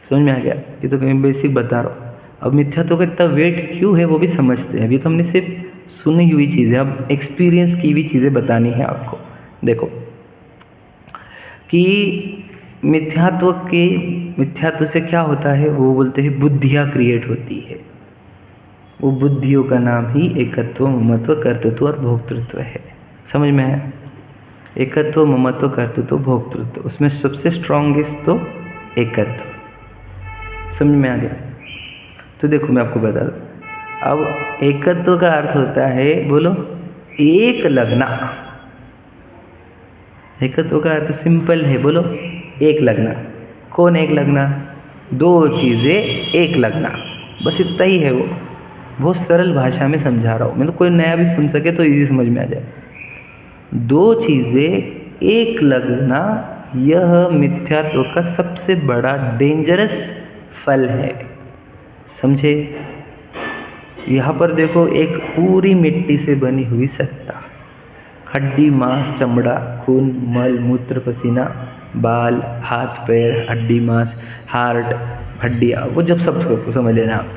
A: समझ में आ गया? ये तो कहीं बेसिक बता रहा हूँ। अब मिथ्यात्व का इतना वेट क्यों है वो भी समझते हैं। अभी तो हमने सिर्फ सुनी हुई चीज़ें, अब एक्सपीरियंस की हुई चीज़ें बतानी है आपको। देखो कि मिथ्यात्व से क्या होता है, वो बोलते हैं बुद्धियाँ क्रिएट होती है। वो बुद्धियों का नाम ही एकत्व, ममत्व, कर्तृत्व और भोक्तृत्व है। समझ में आया? एकत्व, ममत्व, कर्तृत्व, भोक्तृत्व, उसमें सबसे स्ट्रॉन्गेस्ट तो एकत्व। समझ में आ गया? तो देखो मैं आपको बता दूँ। अब एकत्व का अर्थ होता है, बोलो, एक लगना। एकत्व का अर्थ सिंपल है, बोलो, एक लगना। कौन एक लगना? 2 चीज़ें एक लगना, बस इतना ही है। वो बहुत सरल भाषा में समझा रहा हूँ मैं, तो कोई नया भी सुन सके तो इजी समझ में आ जाए। 2 चीज़ें एक लगना, यह मिथ्यात्व का सबसे बड़ा डेंजरस फल है। समझे? यहाँ पर देखो, एक पूरी मिट्टी से बनी हुई सत्ता, हड्डी, मांस, चमड़ा, खून, मल, मूत्र, पसीना, बाल, हाथ, पैर, हड्डी, मांस, हार्ट, हड्डियाँ, वो जब सब समझ लेना आप।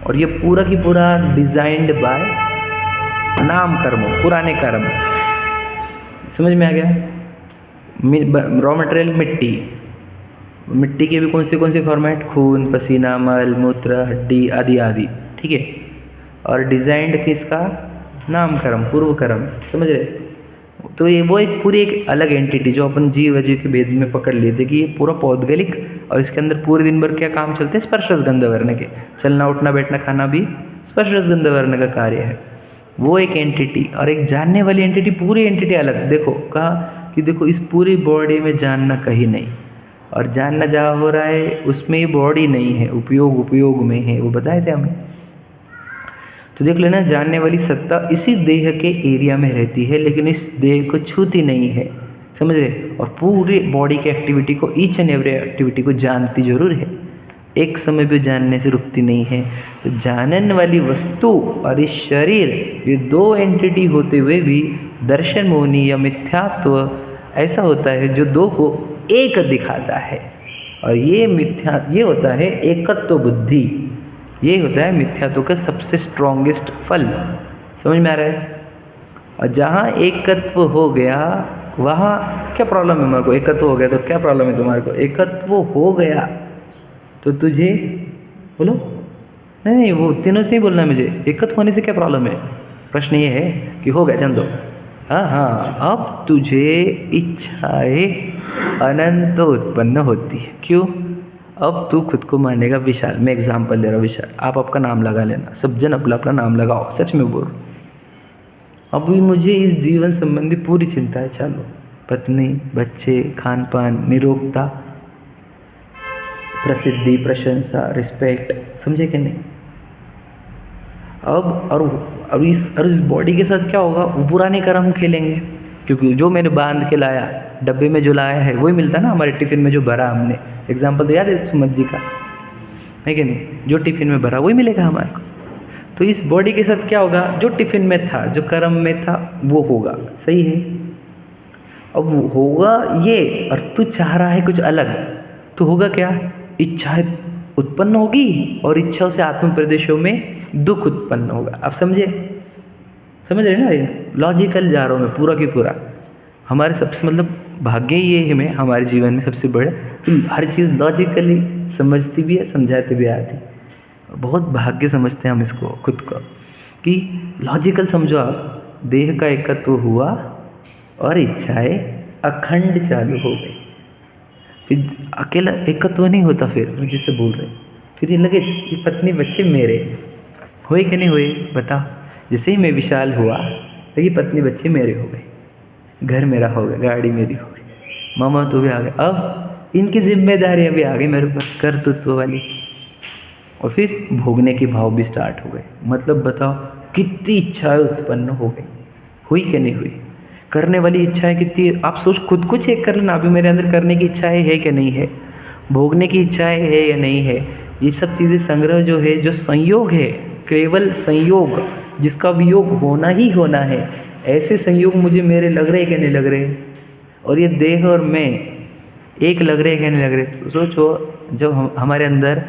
A: और ये पूरा की पूरा डिजाइंड बाय नाम कर्म, पुराने कर्म। समझ में आ गया? रॉ मटेरियल मिट्टी, मिट्टी के भी कौन से फॉर्मेट? खून, पसीना, मल, मूत्र, हड्डी आदि आदि, ठीक है। और डिजाइंड किसका? नाम कर्म, पूर्व कर्म। समझ रहे? तो ये वो एक पूरी एक अलग एंटिटी जो अपन जीव अजीव के भेद में पकड़ लेते कि ये पूरा पौद्गलिक, और इसके अंदर पूरे दिन भर क्या काम चलते हैं? स्पर्श रस गंध वर्ण के, चलना, उठना, बैठना, खाना भी स्पर्श रस गंध वर्ण का कार्य है। वो एक एंटिटी, और एक जानने वाली एंटिटी, पूरी एंटिटी अलग। देखो कहा कि देखो इस पूरी बॉडी में जानना कहीं नहीं, और जानना जहाँ हो रहा है उसमें ये बॉडी नहीं है, उपयोग में है, वो बताए थे हमने। तो देख लेना, जानने वाली सत्ता इसी देह के एरिया में रहती है, लेकिन इस देह को छूती नहीं है। समझ रहे? और पूरे बॉडी की एक्टिविटी को, ईच एंड एवरी एक्टिविटी को जानती जरूर है, एक समय भी जानने से रुकती नहीं है। तो जानन वाली वस्तु और इस शरीर, ये दो एंटिटी होते हुए भी दर्शन मोहनी या मिथ्यात्व ऐसा होता है जो दो को एक दिखाता है। और ये होता है एकत्व बुद्धि, ये होता है मिथ्यात्व का सबसे स्ट्रॉन्गेस्ट फल। समझ में आ रहा है? और जहाँ एकत्व हो गया वहाँ क्या प्रॉब्लम है हमारे को? एकत्व हो गया तो क्या प्रॉब्लम है तुम्हारे को? एकत्व हो गया तो तुझे बोलो, नहीं वो तीनों से ही बोलना है मुझे, एकत्व होने से क्या प्रॉब्लम है? प्रश्न ये है कि हो गया, जान दो। हाँ, अब तुझे इच्छाएं अनंत उत्पन्न होती है। क्यों? अब तू खुद को मानेगा विशाल। मैं एग्जाम्पल दे रहा हूँ विशाल, आप आपका नाम लगा लेना, सब जन अपना अपना नाम लगाओ, सच में बोल। अभी मुझे इस जीवन संबंधी पूरी चिंता है, चलो पत्नी, बच्चे, खान पान, निरोगता, प्रसिद्धि, प्रशंसा, रिस्पेक्ट, समझे कि नहीं? अब इस बॉडी के साथ क्या होगा? वो पुराने कर्म खेलेंगे, क्योंकि जो मैंने बांध के लाया, डब्बे में जो लाया है वही मिलता ना हमारे टिफिन में जो भरा हमने। एग्जाम्पल तो याद है सुमत जी का, है कि नहीं? जो टिफिन में भरा वही मिलेगा हमारे को। तो इस बॉडी के साथ क्या होगा? जो टिफिन में था, जो कर्म में था वो होगा, सही है? अब होगा ये, और तू चाह रहा है कुछ अलग, तो होगा क्या? इच्छा उत्पन्न होगी, और इच्छाओं से आत्म प्रदेशों में दुख उत्पन्न होगा। आप समझे? समझ रहे ना? ये लॉजिकल जा रहा हूँ मैं पूरा की पूरा। हमारे सबसे मतलब भाग्य ये है, मैं हमारे जीवन में सबसे बड़ा कि हर चीज़ लॉजिकली समझती भी है, समझाती भी आती। बहुत भाग्य समझते हैं हम इसको, खुद को, कि लॉजिकल समझो आप। देह का एकत्व हुआ और इच्छाएं अखंड चालू हो गई। फिर अकेला एकत्व नहीं होता, फिर जिससे बोल रहे, फिर ये लगे ये पत्नी बच्चे मेरे हुए कि नहीं हुए? बताओ। जैसे ही मैं विशाल हुआ तो ये पत्नी बच्चे मेरे हो गए, घर मेरा हो गया, गाड़ी मेरी हो गई, मामा तो भी आ गए, अब इनकी जिम्मेदारियां भी आ गई मेरे ऊपर, कर्तृत्व वाली। और फिर भोगने के भाव भी स्टार्ट हो गए। मतलब बताओ कितनी इच्छाएं उत्पन्न हो गई, हुई कि नहीं हुई? करने वाली इच्छाएं कितनी, आप सोच, खुद को चेक कर लेना, अभी मेरे अंदर करने की इच्छाएं है कि नहीं है, भोगने की इच्छाएं है या नहीं है। ये सब चीज़ें संग्रह जो है, जो संयोग है, केवल संयोग, जिसका वियोग होना ही होना है, ऐसे संयोग मुझे मेरे लग रहे कि नहीं लग रहे? और ये देह और मैं एक लग रहे कि नहीं लग रहे? तो सोचो, जब हमारे अंदर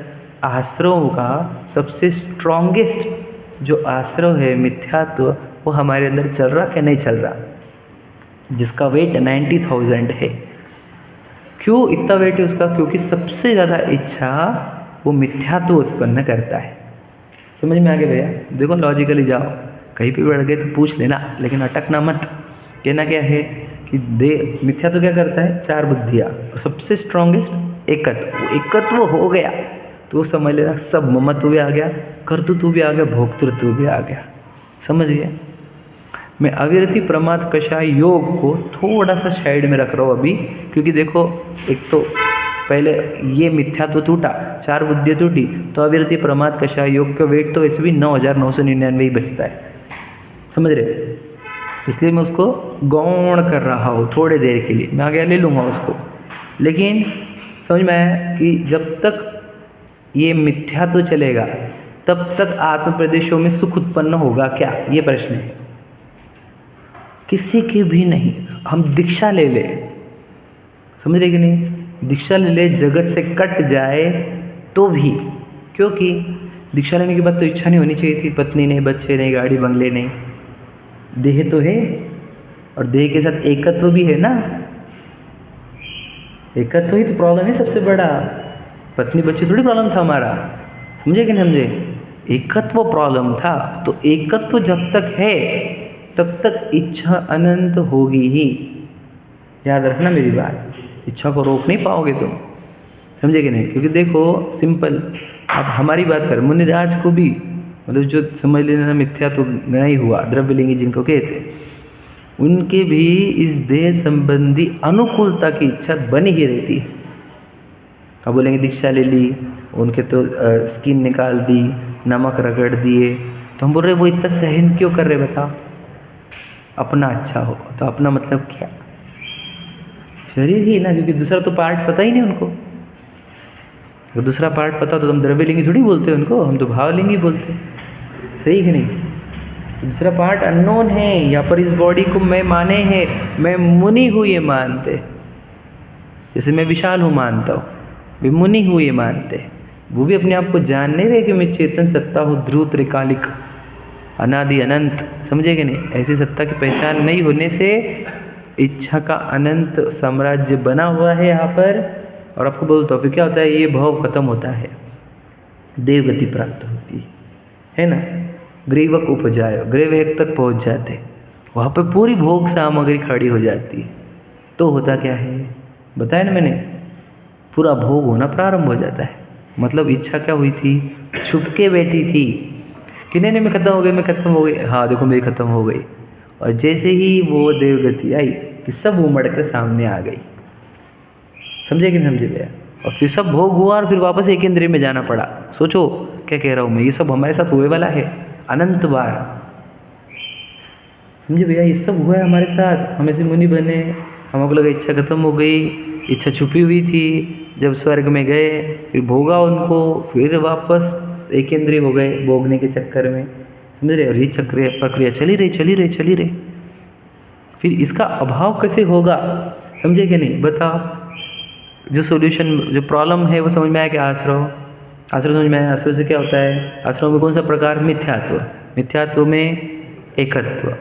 A: आश्रयों का सबसे स्ट्रॉन्गेस्ट जो आश्रय है मिथ्यात्व, वो हमारे अंदर चल रहा कि नहीं चल रहा, जिसका वेट 90,000 है। क्यों इतना वेट है उसका? क्योंकि सबसे ज़्यादा इच्छा वो मिथ्यात्व उत्पन्न करता है। समझ में आ गया भैया? देखो लॉजिकली जाओ, कहीं पे बढ़ गए तो पूछ लेना, लेकिन अटकना मत। कहना क्या है कि मिथ्यात्व क्या करता है? चार बुद्धियाँ, और सबसे स्ट्रॉन्गेस्ट एकत्व। एकत्व हो गया तो समझ लेना सब ममत्व भी आ गया, कर्तृत्व भी आ गया, भोक्तृत्व भी आ गया। समझ गया? मैं अविरति प्रमाद कषाय योग को थोड़ा सा साइड में रख रहा हूँ अभी, क्योंकि देखो एक तो पहले ये मिथ्यात्व टूटा, चार बुद्धियाँ टूटी, तो अविरति प्रमाद कषाय योग का वेट तो वैसे भी 9,999 ही बचता है। समझ रहे? इसलिए मैं उसको गौण कर रहा हूँ थोड़ी देर के लिए, मैं आगे ले लूँगा उसको। लेकिन समझ में आया कि जब तक ये मिथ्यात्व चलेगा तब तक आत्म प्रदेशों में सुख उत्पन्न होगा क्या? ये प्रश्न है। किसी की भी नहीं। हम दीक्षा ले ले, समझ रहे कि नहीं? दीक्षा ले ले, जगत से कट जाए तो भी, क्योंकि दीक्षा लेने के बाद तो इच्छा नहीं होनी चाहिए थी, पत्नी नहीं, बच्चे नहीं, गाड़ी बंगले नहीं, देह तो है, और देह के साथ एकत्व भी है ना। एकत्व ही तो प्रॉब्लम है सबसे बड़ा, पत्नी बच्चे थोड़ी प्रॉब्लम था हमारा। समझे कि नहीं समझे? एकत्व प्रॉब्लम था। तो एकत्व जब तक है तब तक इच्छा अनंत होगी ही। याद रखना मेरी बात, इच्छा को रोक नहीं पाओगे तुम। समझे कि नहीं? क्योंकि देखो सिंपल, अब हमारी बात करें, मुनिराज को भी, मतलब जो समझ लेना मिथ्या तो नहीं हुआ, द्रव्यलिंगी जिनको कहते, उनके भी इस देह संबंधी अनुकूलता की इच्छा बनी ही रहती है। अब बोलेंगे दीक्षा ले ली, उनके तो स्किन निकाल दी, नमक रगड़ दिए, तो हम बोल रहे वो इतना सहन क्यों कर रहे? बताओ, अपना अच्छा हो तो अपना मतलब क्या? शरीर ही ना, क्योंकि दूसरा तो पार्ट पता ही नहीं उनको। अगर दूसरा पार्ट पता तो हम द्रव्यलिंगी थोड़ी बोलते उनको, हम तो भावलिंगी बोलते। सही कि नहीं? दूसरा पार्ट अननोन है। यहाँ पर इस बॉडी को मैं माने हैं, मैं मुनि हूँ ये मानते। जैसे मैं विशाल हूँ मानता हूँ, वे मुनि हूँ ये मानते। वो भी अपने आप को जान नहीं रहे कि मैं चेतन सत्ता हूँ, ध्रुव त्रिकालिक अनादि अनंत। समझे कि नहीं? ऐसी सत्ता की पहचान नहीं होने से इच्छा का अनंत साम्राज्य बना हुआ है यहाँ पर। और आपको बोलता हूँ फिर क्या होता है, ये भाव खत्म होता है, देवगति प्राप्त होती है ना। ग्रीवक उपजाय, ग्रीवक तक पहुँच जाते, वहाँ पर पूरी भोग सामग्री खड़ी हो जाती है। तो होता क्या है, बताया ना मैंने, पूरा भोग होना प्रारंभ हो जाता है। मतलब इच्छा क्या हुई थी, छुप के बैठी थी कि नहीं नहीं मैं खत्म हो गई, मैं खत्म हो गई, हाँ देखो मेरी खत्म हो गई। और जैसे ही वो देवगति आई कि सब उमड़ कर सामने आ गई। समझे कि नहीं समझे भैया? और फिर सब भोग हुआ और फिर वापस एक इंद्रिय में जाना पड़ा। सोचो क्या कह रहा हूँ मैं, ये सब हमारे साथ हुए वाला है अनंत बार। समझे भैया? ये सब हुआ है हमारे साथ। हम ऐसे मुनि बने, हमको लगा इच्छा खत्म हो गई, इच्छा छुपी हुई थी, जब स्वर्ग में गए फिर भोगा उनको, फिर वापस एक इंद्रिय हो गए भोगने के चक्कर में। समझ रहे? और ये चक्र प्रक्रिया चली रही चली रही चली रही। फिर इसका अभाव कैसे होगा, समझे कि नहीं? बताओ। जो सॉल्यूशन, जो प्रॉब्लम है वो समझ में आया कि आश्रव, आश्रव समझ में आया। आश्रव से क्या होता है, आश्रव में कौन सा प्रकार, मिथ्यात्व, मिथ्यात्व में एकत्व,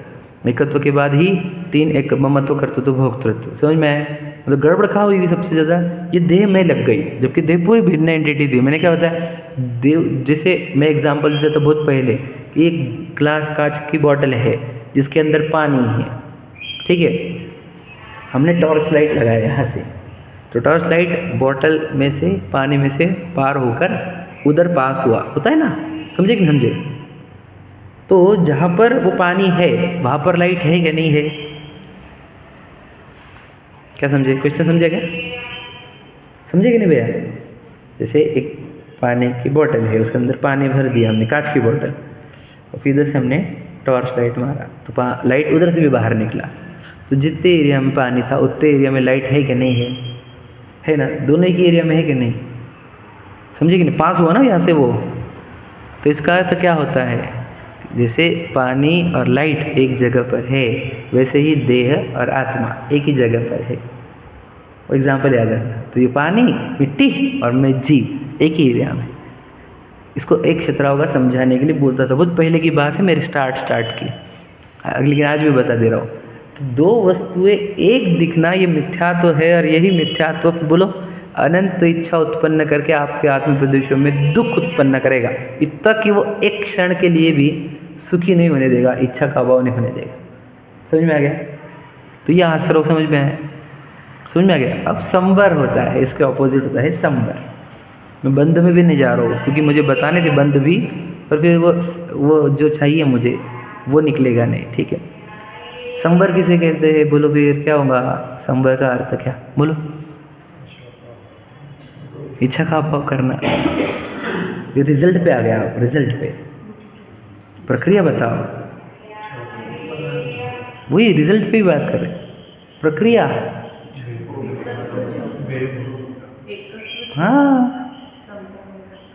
A: एकत्व के बाद ही तीन, एक ममत्व, कर्तृत्व, भोक्तृत्व। समझ में आया? मतलब गड़बड़ कहाँ हुई थी सबसे ज़्यादा, ये देह में लग गई, जबकि देह पूरी भिन्न एंटिटी थी। मैंने क्या बताया, देव, जैसे मैं एग्जांपल देता था बहुत पहले कि एक ग्लास कांच की बॉटल है जिसके अंदर पानी है, ठीक है। हमने टॉर्च लाइट लगाया यहाँ से, तो टॉर्च लाइट बॉटल में से, पानी में से पार होकर उधर पास हुआ, होता है ना। समझे कि नहीं समझे? तो जहाँ पर वो पानी है वहाँ पर लाइट है क्या, नहीं है? क्या समझे? क्वेश्चन समझे क्या? समझे कि नहीं भैया? जैसे एक पानी की बोतल है, उसके अंदर पानी भर दिया हमने, कांच की बोतल, और फिर इधर से हमने टॉर्च लाइट मारा तो लाइट उधर से भी बाहर निकला। तो जितने एरिया में पानी था उतने एरिया में लाइट है कि नहीं है? है ना। दोनों ही एरिया में है कि नहीं? समझे कि नहीं? पास हुआ ना यहाँ से वो। तो इसका अर्थ क्या होता है, जैसे पानी और लाइट एक जगह पर है, वैसे ही देह और आत्मा एक ही जगह पर है। वो एग्जाम्पल याद रखना। तो ये पानी, मिट्टी और मैं जीव एक ही एरिया में। इसको एक क्षेत्र होगा समझाने के लिए बोलता था, बहुत पहले की बात है, मेरी स्टार्ट की, लेकिन आज भी बता दे रहा हूँ। तो दो वस्तुएं एक दिखना, ये मिथ्यात्व है, और यही मिथ्यात्व बोलो अनंत इच्छा उत्पन्न करके आपके आत्म प्रदेशों में दुख उत्पन्न करेगा, इतना कि वो एक क्षण के लिए भी सुखी नहीं होने देगा, इच्छा का अभाव नहीं होने देगा। समझ में आ गया? तो ये आश्रव समझ में आया, समझ में आ गया? अब संवर होता है, इसके ऑपोजिट होता है संवर। मैं बंद में भी नहीं जा रहा हूँ क्योंकि मुझे बताने थे बंद भी, पर फिर वो जो चाहिए मुझे वो निकलेगा नहीं, ठीक है। संवर किसे कहते हैं, बोलो फिर क्या होगा? संवर का अर्थ क्या, बोलो? इच्छा का अभाव करना। ये रिजल्ट पे आ गया आप, रिजल्ट पे। प्रक्रिया बताओ, वही रिजल्ट पे ही बात कर रहे हैं। प्रक्रिया, हाँ,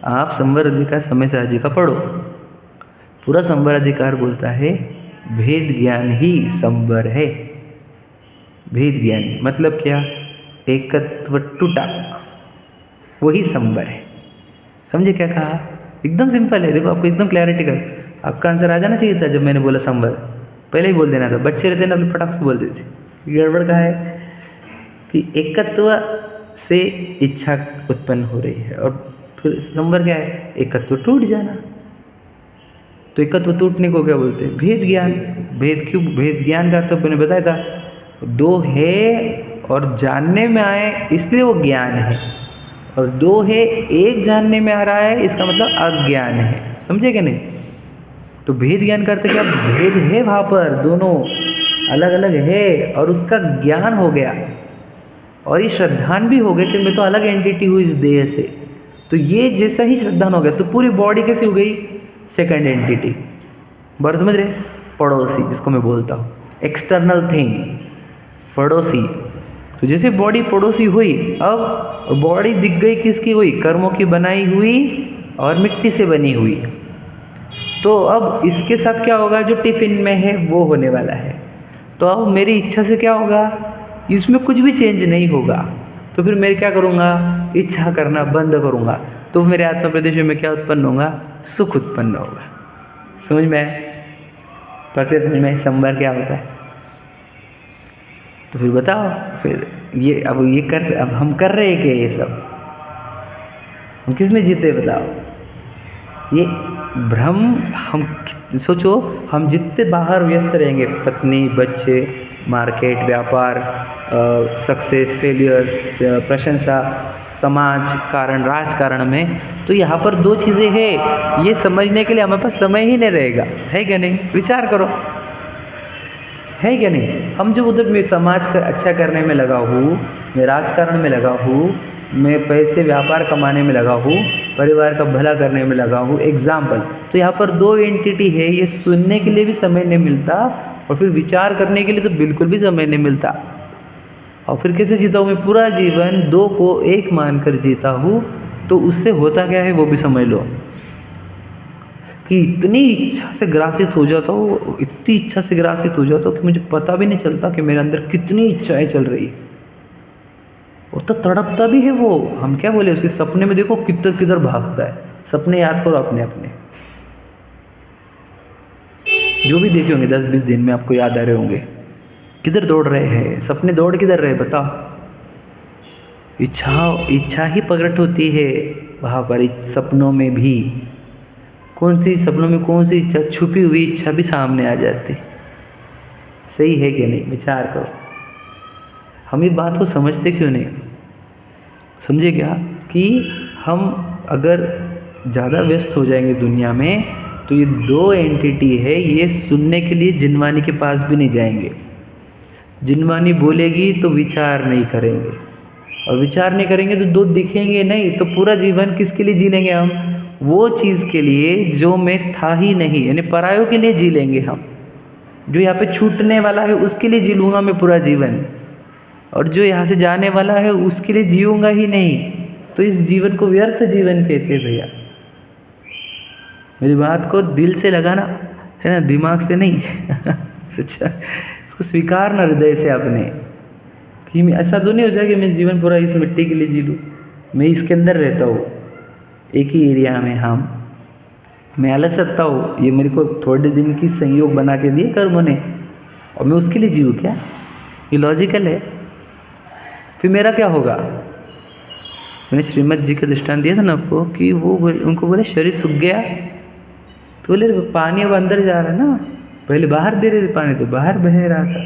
A: आप संवर अधिकार समय साजी का पढ़ो। पूरा संवर अधिकार बोलता है भेद ज्ञान ही संवर है। भेद ज्ञान मतलब क्या, एकत्व टूटा, वही संवर है। समझे क्या कहा? एकदम सिंपल है, देखो आपको एकदम क्लैरिटी कर, आपका आंसर आ जाना चाहिए था जब मैंने बोला संवर, पहले ही बोल देना था। बच्चे रहते ना, अपने फटाक से बोल देते। गड़बड़ का है कि एकत्व से इच्छा उत्पन्न हो रही है, और फिर नंबर क्या है, एकत्व टूट जाना। तो एकत्व टूटने को क्या बोलते हैं, भेद ज्ञान। भेद क्यों, भेद ज्ञान का अर्थ मैंने बताया था, दो है और जानने में आए इसलिए वो ज्ञान है, और दो है एक जानने में आ रहा है, इसका मतलब अज्ञान है। समझे क्या नहीं? तो भेद ज्ञान का अर्थ क्या, भेद है वहाँ पर, दोनों अलग अलग है, और उसका ज्ञान हो गया, और ये श्रद्धान भी हो गए कि मैं तो अलग एंटिटी हूँ इस देह से। तो ये जैसा ही श्रद्धान हो गया तो पूरी बॉडी कैसी हो गई, सेकंड एंटिटी। बात समझ रहे? पड़ोसी जिसको मैं बोलता हूँ, एक्सटर्नल थिंग, पड़ोसी। तो जैसे बॉडी पड़ोसी हुई, अब बॉडी दिख गई किसकी हुई? कर्मों की बनाई हुई और मिट्टी से बनी हुई। तो अब इसके साथ क्या होगा? जो टिफिन में है वो होने वाला है। तो अब मेरी इच्छा से क्या होगा? इसमें कुछ भी चेंज नहीं होगा। तो फिर मैं क्या करूँगा? इच्छा करना बंद करूँगा। तो मेरे आत्मा प्रदेश में क्या उत्पन्न होगा? सुख उत्पन्न होगा। समझ में आए? प्रकृति में संवर क्या होता है? तो फिर बताओ, फिर ये अब हम कर रहे हैं क्या ये सब? हम किस में जीते बताओ? ये भ्रम। हम सोचो, हम जितने बाहर व्यस्त रहेंगे, पत्नी, बच्चे, मार्केट, व्यापार, सक्सेस, फेलियर, प्रशंसा, समाज कारण, राजकारण में, तो यहाँ पर दो चीज़ें हैं, ये समझने के लिए हमारे पास समय ही नहीं रहेगा। है क्या नहीं? विचार करो, है क्या नहीं? हम जब उधर मैं समाज का अच्छा करने में लगा हूँ, मैं राजकारण में लगा हूँ, मैं पैसे व्यापार कमाने में लगा हूँ, परिवार का भला करने में लगा हूँ, एग्जाम्पल। तो यहाँ पर दो एंटिटी है, ये सुनने के लिए भी समय नहीं मिलता और फिर विचार करने के लिए तो बिल्कुल भी समय नहीं मिलता। और फिर कैसे जीता हूँ मैं? पूरा जीवन दो को एक मानकर जीता हूँ। तो उससे होता क्या है वो भी समझ लो, कि इतनी इच्छा से ग्रासित हो जाता हूँ, इतनी इच्छा से ग्रासित हो जाता हूँ कि मुझे पता भी नहीं चलता कि मेरे अंदर कितनी इच्छाएं चल रही है। और तो तड़पता भी है वो। हम क्या बोले, उसके सपने में देखो किधर किधर भागता है। सपने याद करो अपने अपने, जो भी देखे होंगे 10-20 दिन में आपको याद आ रहे होंगे, किधर दौड़ रहे हैं सपने? दौड़ किधर रहे बताओ? इच्छा ही प्रकट होती है वहाँ पर सपनों में भी। कौन सी सपनों में कौन सी इच्छा? छुपी हुई इच्छा भी सामने आ जाती। सही है कि नहीं? विचार करो। हम ये बात को समझते क्यों नहीं? समझे क्या? कि हम अगर ज़्यादा व्यस्त हो जाएंगे दुनिया में, तो ये दो एंटिटी है, ये सुनने के लिए जिनवानी के पास भी नहीं जाएंगे। जिनवानी बोलेगी तो विचार नहीं करेंगे, और विचार नहीं करेंगे तो दो दिखेंगे नहीं। तो पूरा जीवन किसके लिए जी लेंगे हम? वो चीज़ के लिए जो मैं था ही नहीं, यानी परायों के लिए जी लेंगे हम। जो यहाँ पे छूटने वाला है उसके लिए जी लूँगा मैं पूरा जीवन, और जो यहाँ से जाने वाला है उसके लिए जीऊँगा ही नहीं। तो इस जीवन को व्यर्थ जीवन कहते हैं भैया। मेरी बात को दिल से लगाना है ना, दिमाग से नहीं। सच्चा, इसको स्वीकारना हृदय से अपने, कि मैं ऐसा तो नहीं हो जाए कि मैं जीवन पूरा इस मिट्टी के लिए जी लूँ। मैं इसके अंदर रहता हूँ, एक ही एरिया में मैं अलग सकता हूँ। ये मेरे को थोड़े दिन की संयोग बना के दिए कर्म ने, और मैं उसके लिए जीऊँ क्या? ये लॉजिकल है? फिर मेरा क्या होगा? मैंने श्रीमद जी का दृष्टांत दिया था ना आपको, कि वो उनको बोले शरीर सूख गया, तो बोले पानी अब अंदर जा रहा है ना, पहले बाहर दे रहे थे पानी तो बाहर बह रहा था,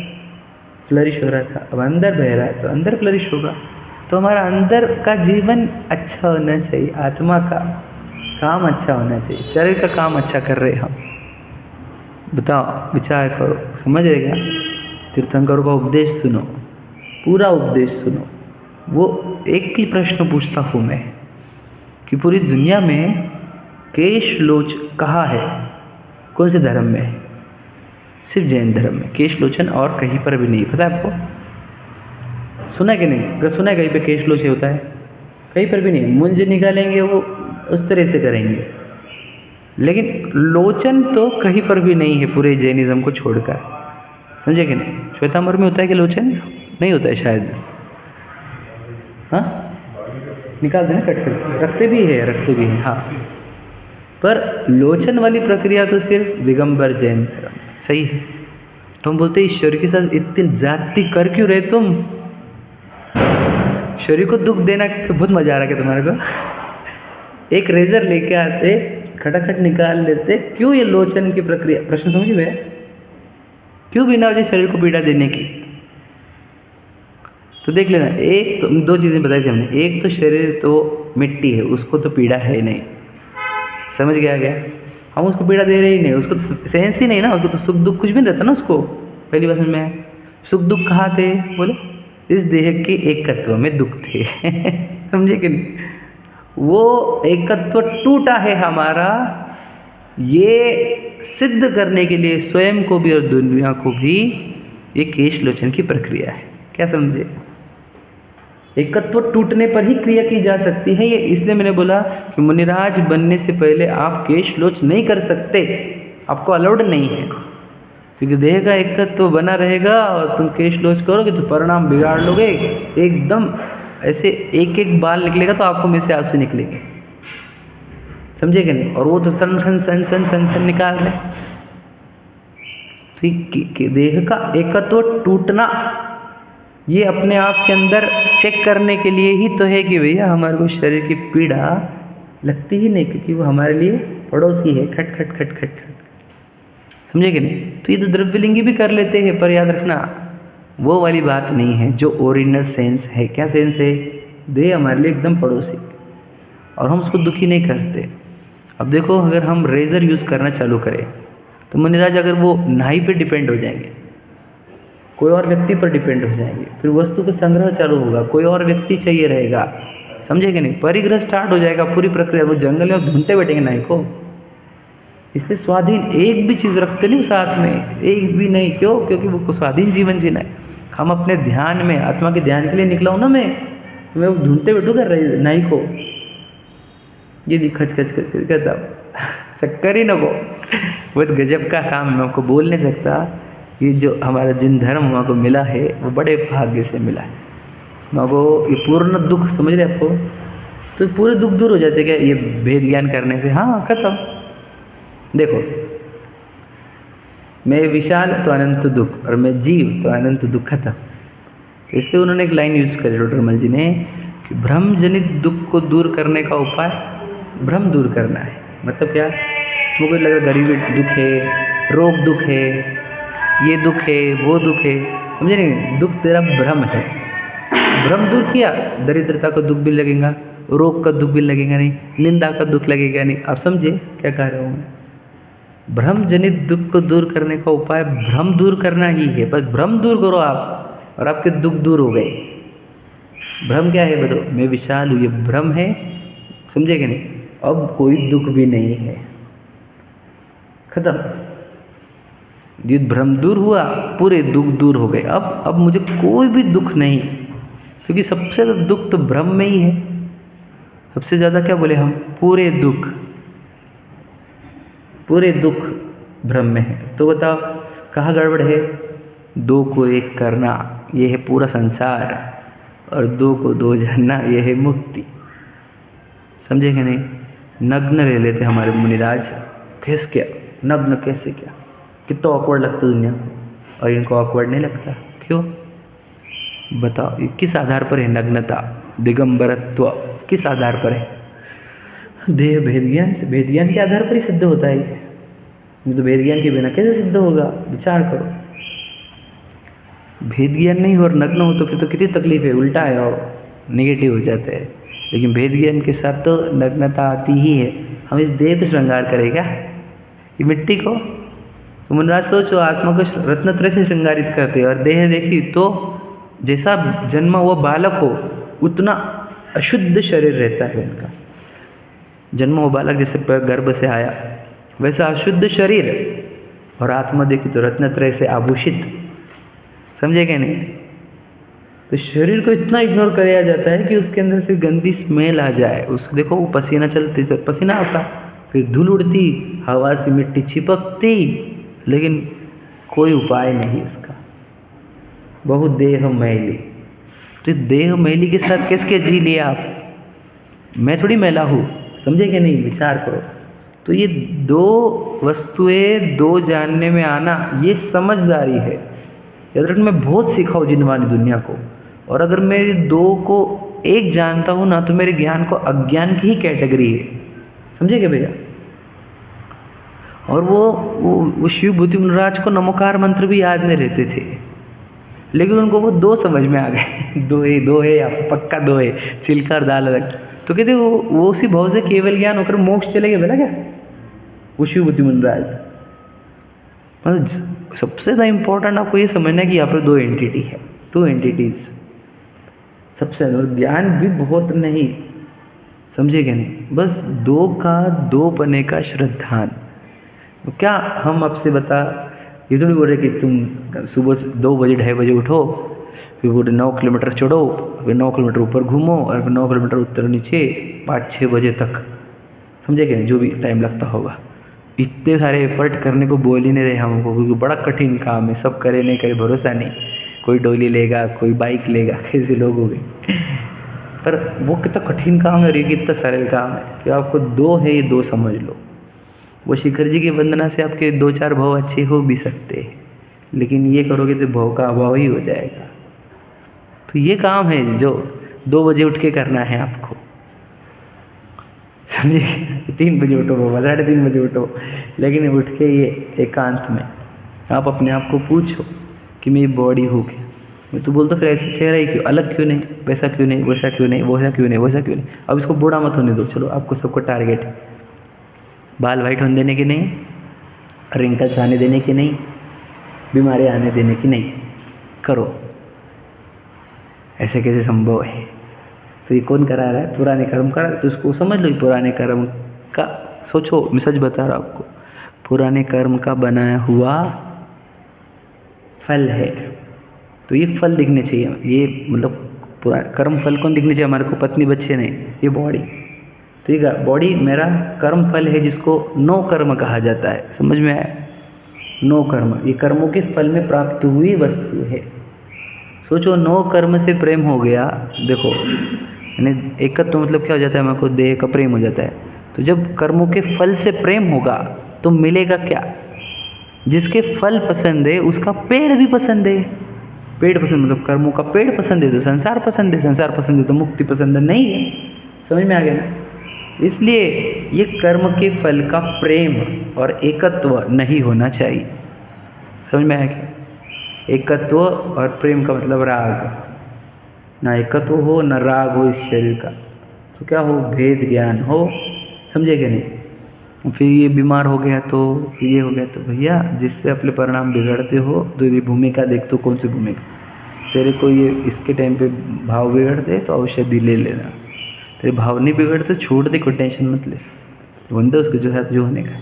A: फ्लरिश हो रहा था, अब अंदर बह रहा है तो अंदर फ्लरिश होगा। तो हमारा अंदर का जीवन अच्छा होना चाहिए, आत्मा का काम अच्छा होना चाहिए, शरीर का काम अच्छा कर रहे हम। बताओ, विचार करो, समझ रहे क्या? तीर्थंकरों का उपदेश सुनो, पूरा उपदेश सुनो। वो एक ही प्रश्न पूछता हूँ मैं, कि पूरी दुनिया में केश लोच कहाँ है? कौन से धर्म में है? सिर्फ जैन धर्म में केश लोचन, और कहीं पर भी नहीं। पता है आपको? सुना है कि नहीं? अगर सुना है कहीं पे केश लोच होता है? कहीं पर भी नहीं। मुंज निकालेंगे वो उस तरह से करेंगे, लेकिन लोचन तो कहीं पर भी नहीं है पूरे जैनिज्म को छोड़कर। समझे कि नहीं? श्वेतांबर में होता है कि लोचन? नहीं होता है शायद। हाँ, निकाल देना, कट कर रखते भी हैं हाँ। पर लोचन वाली प्रक्रिया तो सिर्फ दिगंबर जैन धर्म। सही है। तो हम बोलते ईश्वर के साथ इतनी जाति कर क्यों रहे तुम? शरीर को दुख देना बहुत मजा आ रहा है तुम्हारे को? एक रेजर लेके आते, खटाखट निकाल लेते, क्यों ये लोचन की प्रक्रिया? प्रश्न समझ में? क्यों बिना वजह शरीर को पीड़ा देने की? तो देख लेना, एक तो दो चीज़ें बताई थी हमने। एक तो शरीर तो मिट्टी है, उसको तो पीड़ा है ही नहीं। समझ गया? हम उसको पीड़ा दे रहे ही नहीं, उसको तो सेंस ही नहीं ना, उसको तो सुख दुख कुछ भी नहीं रहता ना उसको। पहली बात में सुख दुख कहाँ थे? बोले इस देह के एकत्व में दुख थे। समझे कि नहीं? वो एकत्व टूटा है हमारा, ये सिद्ध करने के लिए स्वयं को भी और दुनिया को भी ये केश लोचन की प्रक्रिया है। क्या समझे? एकत्व टूटने पर ही क्रिया की जा सकती है। ये इसलिए मैंने बोला कि मुनिराज बनने से पहले आप केश लोच नहीं कर सकते, आपको अलाउड नहीं है, क्योंकि देह का एकत्व बना रहेगा और तुम केश लोच करोगे तो परिणाम बिगाड़ लोगे। एकदम ऐसे एक एक बाल निकलेगा तो आंखों में से आंसू निकलेंगे, समझे कि नहीं? और वो तो सन सन सन सन सन सन निकाल रहे। तो देह का एकत्व टूटना ये अपने आप के अंदर चेक करने के लिए ही तो है कि भैया हमारे को शरीर की पीड़ा लगती ही नहीं, क्योंकि वो हमारे लिए पड़ोसी है, खट खट खट खट खट, समझे कि नहीं? तो ये तो द्रव्यलिंगी भी कर लेते हैं, पर याद रखना वो वाली बात नहीं है जो ओरिजिनल सेंस है। क्या सेंस है? देह हमारे लिए एकदम पड़ोसी, और हम उसको दुखी नहीं करते। अब देखो, अगर हम रेजर यूज़ करना चालू करें तो मुनिराज अगर वो नाई पे डिपेंड हो जाएंगे, कोई और व्यक्ति पर डिपेंड हो जाएंगे, फिर वस्तु का संग्रह चालू होगा, कोई और व्यक्ति चाहिए रहेगा, समझे कि नहीं? परिग्रह स्टार्ट हो जाएगा, पूरी प्रक्रिया। वो जंगल में ढूंढते बैठेंगे नाई को। इसलिए स्वाधीन एक भी चीज़ रखते नहीं साथ में, एक भी नहीं। क्यों? क्योंकि वो स्वाधीन जीवन जीना है। हम अपने ध्यान में, आत्मा के ध्यान के लिए निकला हूँ ना मैं, तो मैं वो ढूंढते बैठूँगा नाई को। ये खच खच खच कहता चक्कर ही न को, बहुत गजब का काम मैं आपको बोल नहीं सकता। ये जो हमारा जिन धर्म हमको मिला है वो बड़े भाग्य से मिला है हमको। ये पूर्ण दुख समझ रहे आपको, तो पूरे दुख दूर हो जाते क्या ये भेद ज्ञान करने से? हाँ, खत्म। देखो, मैं विशाल तो अनंत दुख, और मैं जीव तो अनंत दुख, खत्म। तो इसलिए उन्होंने एक लाइन यूज करी डॉक्टर जी ने कि भ्रम जनित दुख को दूर करने का उपाय भ्रम दूर करना है। मतलब क्या? तुमको लग रहा गरीबी दुख है, रोग दुख है, ये दुख है, वो दुख है, समझे नहीं? दुख तेरा भ्रम है। भ्रम दूर किया, दरिद्रता का दुख भी लगेगा, रोग का दुख भी लगेगा नहीं, निंदा का दुख लगेगा नहीं। आप समझे क्या कह रहा हूँ मैं? भ्रम जनित दुख को दूर करने का उपाय भ्रम दूर करना ही है। बस भ्रम दूर करो आप, और आपके दुख दूर हो गए। भ्रम क्या है बताओ? मैं विशाल हूँ, ये भ्रम है, समझे कि नहीं? अब कोई दुख भी नहीं है, खत्म। ये भ्रम दूर हुआ, पूरे दुख दूर हो गए। अब मुझे कोई भी दुख नहीं, क्योंकि सबसे ज़्यादा दुख तो भ्रम में ही है। सबसे ज़्यादा क्या बोले हम? पूरे दुख भ्रम में है। तो बताओ कहाँ गड़बड़ है? दो को एक करना, ये है पूरा संसार, और दो को दो जानना, ये है मुक्ति। समझे कि नहीं? नग्न रह लेते हमारे मुनिराज। कैसे क्या नग्न? कैसे क्या? कितना ऑकवर्ड लगता दुनिया को, और इनको ऑकवर्ड नहीं लगता। क्यों बताओ? ये किस आधार पर है नग्नता, दिगंबरत्व? किस आधार पर है? देह भेद ज्ञान के आधार पर ही सिद्ध होता है। ये तो भेद ज्ञान के बिना कैसे सिद्ध होगा? विचार करो। भेद ज्ञान नहीं और नग्न हो तो फिर तो कितनी तकलीफ है, उल्टा है और नेगेटिव हो जाते हैं। लेकिन भेद ज्ञान के साथ तो नग्नता आती ही है। हम इस देह को श्रृंगार करेगा, ये मिट्टी को। तो मुनिराज सोचो, आत्मा को रत्नत्रय से श्रृंगारित करते हैं, और देह देखी तो जैसा जन्मा हुआ बालक हो उतना अशुद्ध शरीर रहता है उनका। जन्म हुआ बालक जैसे गर्भ से आया वैसा अशुद्ध शरीर, और आत्मा देखी तो रत्नत्रय से आभूषित। समझे क्या नहीं? तो शरीर को इतना इग्नोर किया जाता है कि उसके अंदर से गंदी स्मेल आ जाए। उसको देखो, वो पसीना चलती, पसीना आता, फिर धूल उड़ती, हवा से मिट्टी चिपकती, लेकिन कोई उपाय नहीं उसका। बहुत देह मैली। तो देह मैली के साथ कैसे जी लिया आप? मैं थोड़ी मैला हूँ, समझे कि नहीं? विचार करो। तो ये दो वस्तुएं दो जानने में आना, ये समझदारी है। याद रखना, मैं बहुत सीखा हूँ जिनवानी दुनिया को, और अगर मैं दो को एक जानता हूँ ना, तो मेरे ज्ञान को अज्ञान की ही कैटेगरी है। समझे क्या भैया? और वो शिव भूति मुनिराज को नमोकार मंत्र भी याद नहीं रहते थे, लेकिन उनको वो दो समझ में आ गए। दो है या पक्का दो है, छिलका और दाल अलग। तो कहते वो उसी भाव से केवल ज्ञान होकर मोक्ष चले गए। बोला क्या वो शिव भूति मुनिराज? मतलब सबसे ज़्यादा इम्पोर्टेंट आपको ये समझना है कि यहाँ पर दो एंटिटी है, टू एंटिटीज। सबसे ज़्यादा ज्ञान भी बहुत नहीं, समझे क्या नहीं? बस दो का दो पने का श्रद्धान। तो क्या हम आपसे बता, ये थोड़ी बोल रहे कि तुम सुबह 2 बजे 2:30 बजे उठो, फिर पूरे 9 किलोमीटर चढ़ो, फिर 9 किलोमीटर ऊपर घूमो और फिर 9 किलोमीटर उतर नीचे 5-6 बजे तक, समझे क्या, जो भी टाइम लगता होगा। इतने सारे एफर्ट करने को बोल ही नहीं रहे हमको, क्योंकि बड़ा कठिन काम है, सब करे नहीं करे भरोसा नहीं, कोई डोली लेगा, कोई बाइक लेगा, कैसे लोग हो गए। पर वो कितना कठिन काम है और ये कितना सरल काम है कि आपको 2 है, ये 2 समझ लो। वो शिखर जी की वंदना से आपके 2-4 भाव अच्छे हो भी सकते हैं, लेकिन ये करोगे तो भाव का अभाव ही हो जाएगा। तो ये काम है जो 2 बजे उठ के करना है आपको, समझे। 3 बजे उठो, 3:30 बजे उठो, लेकिन उठ के ये एकांत में आप अपने आप को पूछो कि मेरी बॉडी हो क्या। मैं तो बोलता फिर ऐसे चेहरा ही क्यों, अलग क्यों नहीं, वैसा क्यों नहीं, वैसा क्यों नहीं, वैसा क्यों नहीं, वैसा क्यों नहीं। अब इसको बूढ़ा मत होने दो, चलो आपको सबको टारगेट है, बाल वाइट होने देने की नहीं, रिंकल्स आने देने की नहीं, बीमारी आने देने की नहीं, करो। ऐसे कैसे संभव है। तो ये कौन करा रहा है, पुराने कर्म करा, तो उसको समझ लो पुराने कर्म का, सोचो, मैं सच बता रहा हूँ आपको, पुराने कर्म का बनाया हुआ फल है। तो ये फल दिखने चाहिए, ये मतलब पूरा कर्म फल कौन दिखने चाहिए हमारे को, पत्नी बच्चे नहीं, ये बॉडी। ठीक है, बॉडी मेरा कर्म फल है, जिसको 9 कर्म कहा जाता है, समझ में आया। 9 कर्म, ये कर्मों के फल में प्राप्त हुई वस्तु है। सोचो 9 कर्म से प्रेम हो गया, देखो यानी एकत्व तो मतलब क्या हो जाता है, हमारे को देह का प्रेम हो जाता है। तो जब कर्मों के फल से प्रेम होगा तो मिलेगा क्या, जिसके फल पसंद है उसका पेड़ भी पसंद है। पेड़ पसंद मतलब कर्मों का पेड़ पसंद है तो संसार पसंद है, संसार पसंद है तो मुक्ति पसंद नहीं है। समझ में आ गया ना। इसलिए ये कर्म के फल का प्रेम और एकत्व नहीं होना चाहिए। समझ में आया क्या। एकत्व और प्रेम का मतलब राग, ना एकत्व हो ना राग हो इस शरीर का, तो क्या हो, भेद ज्ञान हो। समझे क्या नहीं। फिर ये बीमार हो गया तो ये हो गया, तो भैया जिससे अपने परिणाम बिगड़ते हो तो ये भूमिका देख, तो कौन सी भूमिका, तेरे को ये इसके टाइम पे भाव बिगड़ते तो औषधि ले लेना, तेरे भाव नहीं बिगड़ते छोड़ दे, कोई टेंशन मत ले, बंदा उसके जो साथ जो होने का।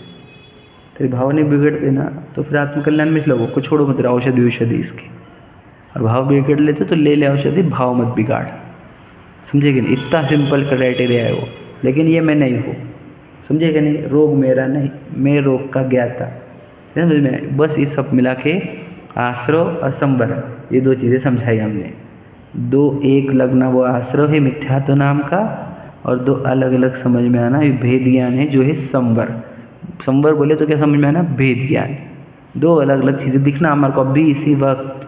A: तेरे भाव नहीं बिगड़ते ना तो फिर आत्मकल्याण में लोगों को छोड़ो मत, औषधि इसके, और भाव बिगड़ लेते तो ले ले औषधि, भाव मत बिगाड़। समझेगे नहीं, इतना सिंपल क्राइटेरिया है वो। लेकिन ये मैं नहीं हूँ, समझेगा नहीं, रोग मेरा नहीं, मैं रोग का ज्ञाता। समझ में, बस ये सब मिला के आश्रव और संवर, ये 2 चीज़ें समझाई हमने। 2 एक लगना वो आश्रव है मिथ्यात्व नाम का, और 2 अलग अलग समझ में आना ये भेद ज्ञान है जो है संवर। संवर बोले तो क्या समझ में आना, भेद ज्ञान। 2 अलग अलग चीज़ें दिखना हमारे को अभी इसी वक्त,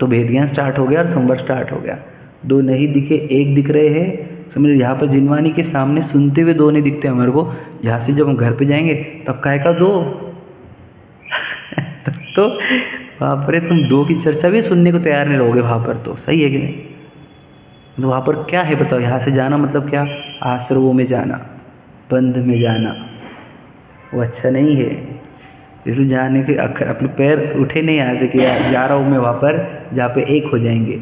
A: तो भेद ज्ञान स्टार्ट हो गया और संवर स्टार्ट हो गया। 2 नहीं दिखे, एक दिख रहे हैं। समझ, यहाँ पर जिनवानी के सामने सुनते हुए 2 नहीं दिखते हमारे को, यहाँ से जब हम घर पे जाएंगे तब काय का 2 तो वहाँ पर तुम 2 की चर्चा भी सुनने को तैयार नहीं रहोगे वहाँ पर, तो सही है कि नहीं। तो वहाँ पर क्या है बताओ, यहाँ से जाना मतलब क्या, आश्रवों में जाना, बंध में जाना, वो अच्छा नहीं है। इसलिए जाने के अपने पैर उठे नहीं यहाँ से कि जा रहा हूँ मैं वहाँ पर जहाँ पे एक हो जाएंगे,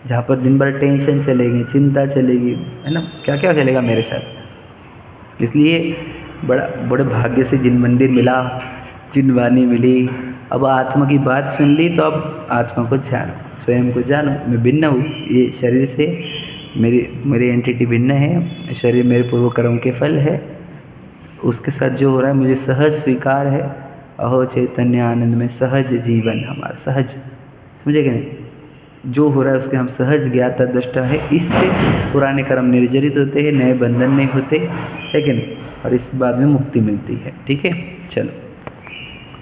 A: जहाँ पर दिन भर टेंशन चलेगी, चिंता चलेगी, है ना, क्या क्या चलेगा मेरे साथ। इसलिए बड़े भाग्य से जिन मंदिर मिला, जिन वाणी मिली। अब आत्मा की बात सुन ली तो अब आत्मा को जानो, स्वयं को जानो, मैं भिन्न हूँ, ये शरीर से मेरी एंटिटी भिन्न है, शरीर मेरे पूर्व कर्म के फल है, उसके साथ जो हो रहा है मुझे सहज स्वीकार है। अहो चैतन्य आनंद में सहज जीवन हमारा, सहज, समझेगा नहीं, जो हो रहा है उसके हम सहज ज्ञाता दृष्टा है। इससे पुराने कर्म निर्जरित होते हैं, नए बंधन नहीं होते, है कि नहीं, और इस बात में मुक्ति मिलती है। ठीक है, चलो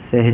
A: सहज